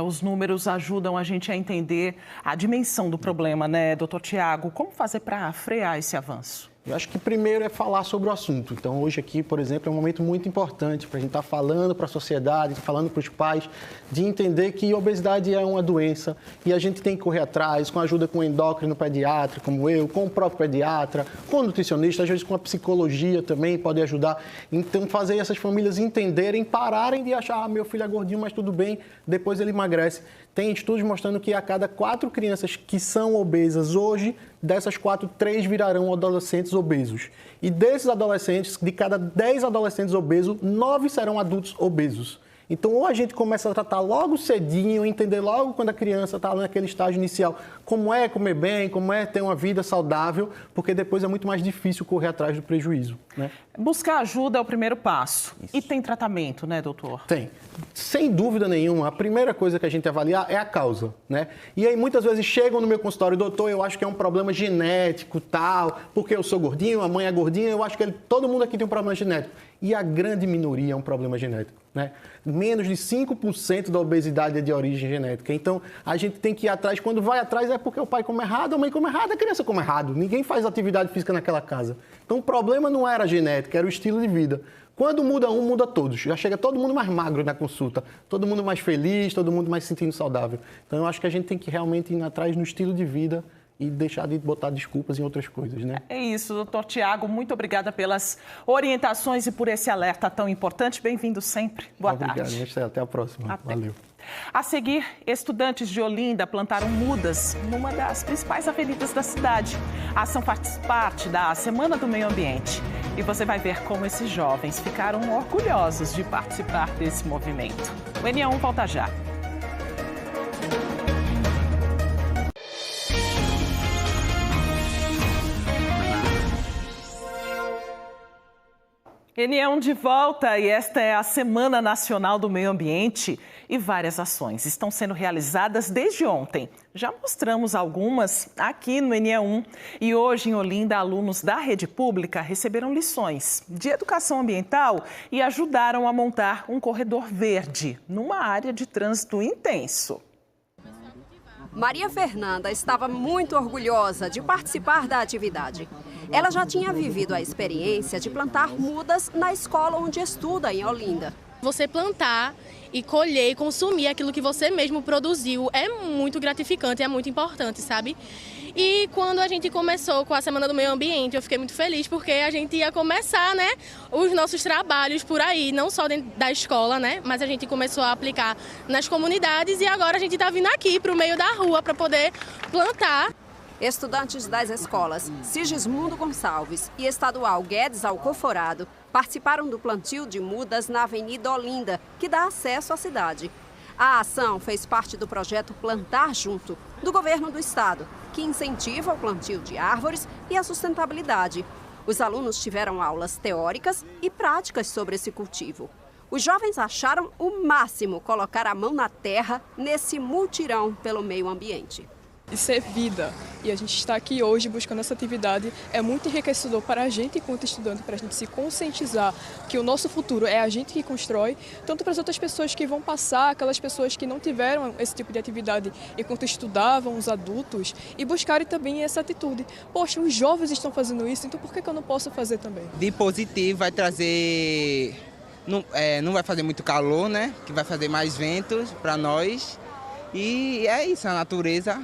Os números ajudam a gente a entender a dimensão do problema, né, doutor Tiago? Como fazer para frear esse avanço? Eu acho que primeiro é falar sobre o assunto. Então, hoje aqui, por exemplo, é um momento muito importante para a gente estar falando para a sociedade, falando para os pais, de entender que obesidade é uma doença e a gente tem que correr atrás, com a ajuda com o endócrino pediatra, como eu, com o próprio pediatra, com o nutricionista, às vezes com a psicologia também pode ajudar. Então, fazer essas famílias entenderem, pararem de achar, meu filho é gordinho, mas tudo bem, depois ele emagrece. Tem estudos mostrando que a cada 4 crianças que são obesas hoje, dessas 4, 3 virarão adolescentes obesos. E desses adolescentes, de cada 10 adolescentes obesos, 9 serão adultos obesos. Então, ou a gente começa a tratar logo cedinho, entender logo quando a criança está naquele estágio inicial, como é comer bem, como é ter uma vida saudável, porque depois é muito mais difícil correr atrás do prejuízo. né? Buscar ajuda é o primeiro passo. Isso. E tem tratamento, né, doutor? Tem. Sem dúvida nenhuma, a primeira coisa que a gente avaliar é a causa, né? E aí muitas vezes chegam no meu consultório, doutor, eu acho que é um problema genético, tal, porque eu sou gordinho, a mãe é gordinha, eu acho que todo mundo aqui tem um problema genético. E a grande minoria é um problema genético, né? Menos de 5% da obesidade é de origem genética. Então, a gente tem que ir atrás. Quando vai atrás é porque o pai come errado, a mãe come errado, a criança come errado. Ninguém faz atividade física naquela casa. Então, o problema não era a genética, era o estilo de vida. Quando muda um, muda todos. Já chega todo mundo mais magro na consulta, todo mundo mais feliz, todo mundo mais se sentindo saudável. Então, eu acho que a gente tem que realmente ir atrás no estilo de vida e deixar de botar desculpas em outras coisas, né? É isso, doutor Tiago. Muito obrigada pelas orientações e por esse alerta tão importante. Bem-vindo sempre. Boa tarde. Obrigado, Marcelo. Até a próxima. Até. Valeu. A seguir, estudantes de Olinda plantaram mudas numa das principais avenidas da cidade. A ação faz parte da Semana do Meio Ambiente. E você vai ver como esses jovens ficaram orgulhosos de participar desse movimento. O NA1 volta já. NA1 de volta e esta é a Semana Nacional do Meio Ambiente e várias ações estão sendo realizadas desde ontem. Já mostramos algumas aqui no NA1 e hoje em Olinda, alunos da rede pública receberam lições de educação ambiental e ajudaram a montar um corredor verde numa área de trânsito intenso. Maria Fernanda estava muito orgulhosa de participar da atividade. Ela já tinha vivido a experiência de plantar mudas na escola onde estuda, em Olinda. Você plantar e colher e consumir aquilo que você mesmo produziu é muito gratificante, é muito importante, sabe? E quando a gente começou com a Semana do Meio Ambiente, eu fiquei muito feliz porque a gente ia começar, né, os nossos trabalhos por aí, não só dentro da escola, né, mas a gente começou a aplicar nas comunidades e agora a gente está vindo aqui para o meio da rua para poder plantar. Estudantes das escolas Sigismundo Gonçalves e Estadual Guedes Alcoforado participaram do plantio de mudas na Avenida Olinda, que dá acesso à cidade. A ação fez parte do projeto Plantar Junto, do governo do estado, que incentiva o plantio de árvores e a sustentabilidade. Os alunos tiveram aulas teóricas e práticas sobre esse cultivo. Os jovens acharam o máximo colocar a mão na terra nesse mutirão pelo meio ambiente. Isso é vida e a gente está aqui hoje buscando essa atividade é muito enriquecedor para a gente enquanto estudante, para a gente se conscientizar que o nosso futuro é a gente que constrói, tanto para as outras pessoas que vão passar, aquelas pessoas que não tiveram esse tipo de atividade enquanto estudavam, os adultos, e buscarem também essa atitude. Poxa, os jovens estão fazendo isso, então por que eu não posso fazer também? De positivo vai trazer, não vai fazer muito calor, né? Que vai fazer mais ventos para nós e é isso, a natureza.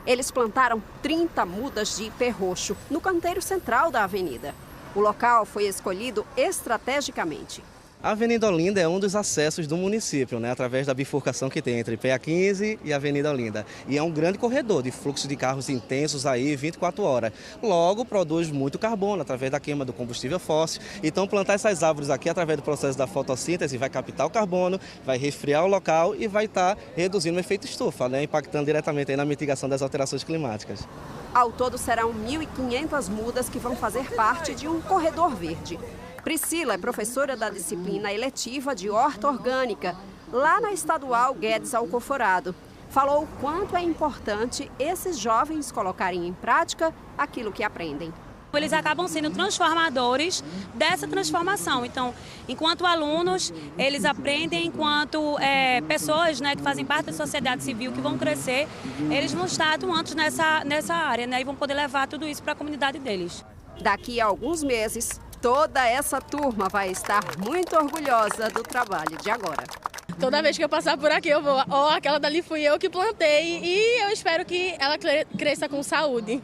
Eles plantaram 30 mudas de ipê roxo no canteiro central da avenida. O local foi escolhido estrategicamente. A Avenida Olinda é um dos acessos do município, né, através da bifurcação que tem entre PA15 e Avenida Olinda. E é um grande corredor de fluxo de carros intensos aí 24 horas. Logo, produz muito carbono através da queima do combustível fóssil. Então, plantar essas árvores aqui através do processo da fotossíntese vai captar o carbono, vai resfriar o local e vai estar reduzindo o efeito estufa, né, impactando diretamente aí na mitigação das alterações climáticas. Ao todo, serão 1.500 mudas que vão fazer parte de um corredor verde. Priscila é professora da disciplina eletiva de horta orgânica, lá na Estadual Guedes Alcoforado. Falou o quanto é importante esses jovens colocarem em prática aquilo que aprendem. Eles acabam sendo transformadores dessa transformação. Então, enquanto alunos, eles aprendem, enquanto pessoas, né, que fazem parte da sociedade civil, que vão crescer, eles vão estar atuantes nessa área, né, e vão poder levar tudo isso para a comunidade deles. Daqui a alguns meses, toda essa turma vai estar muito orgulhosa do trabalho de agora. Toda vez que eu passar por aqui, eu vou, aquela dali fui eu que plantei e eu espero que ela cresça com saúde.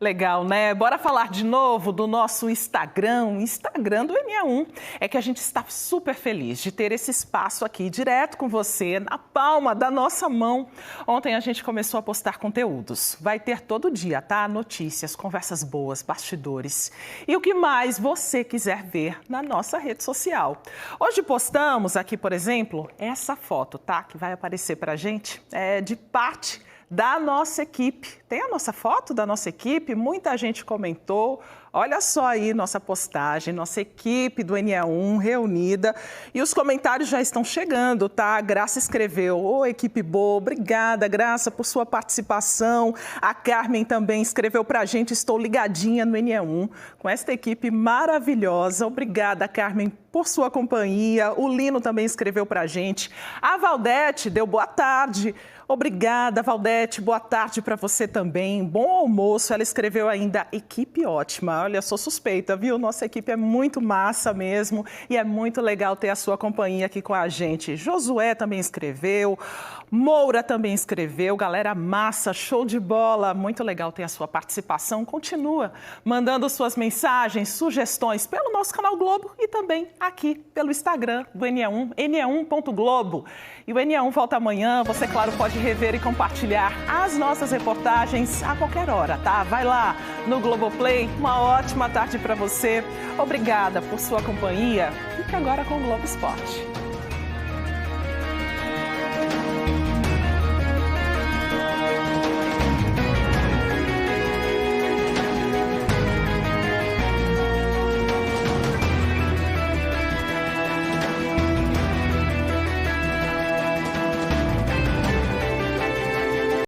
Legal, né? Bora falar de novo do nosso Instagram, o Instagram do NA1. É que a gente está super feliz de ter esse espaço aqui direto com você, na palma da nossa mão. Ontem a gente começou a postar conteúdos. Vai ter todo dia, tá? Notícias, conversas boas, bastidores e o que mais você quiser ver na nossa rede social. Hoje postamos aqui, por exemplo, essa foto, tá? Que vai aparecer pra gente, de parte da nossa equipe. Tem a nossa foto da nossa equipe, muita gente comentou, Olha só aí nossa postagem, nossa equipe do NE1 reunida e os comentários já estão chegando, tá? A Graça escreveu: ô, equipe boa, obrigada, Graça, por sua participação. A Carmen também escreveu pra gente: estou ligadinha no NE1 com esta equipe maravilhosa. Obrigada, Carmen, por sua companhia. O Lino também escreveu pra gente. A Valdete deu boa tarde. Obrigada, Valdete. Boa tarde para você também. Bom almoço. Ela escreveu ainda: equipe ótima. Olha, sou suspeita, viu? Nossa equipe é muito massa mesmo e é muito legal ter a sua companhia aqui com a gente. Josué também escreveu. Moura também escreveu. Galera massa, show de bola. Muito legal ter a sua participação. Continua mandando suas mensagens, sugestões pelo nosso canal Globo e também aqui pelo Instagram do NE1, ne1.globo. E o NE1 volta amanhã. Você, claro, pode rever e compartilhar as nossas reportagens a qualquer hora, tá? Vai lá no Globoplay. Uma ótima tarde para você. Obrigada por sua companhia. Fique agora com o Globo Esporte.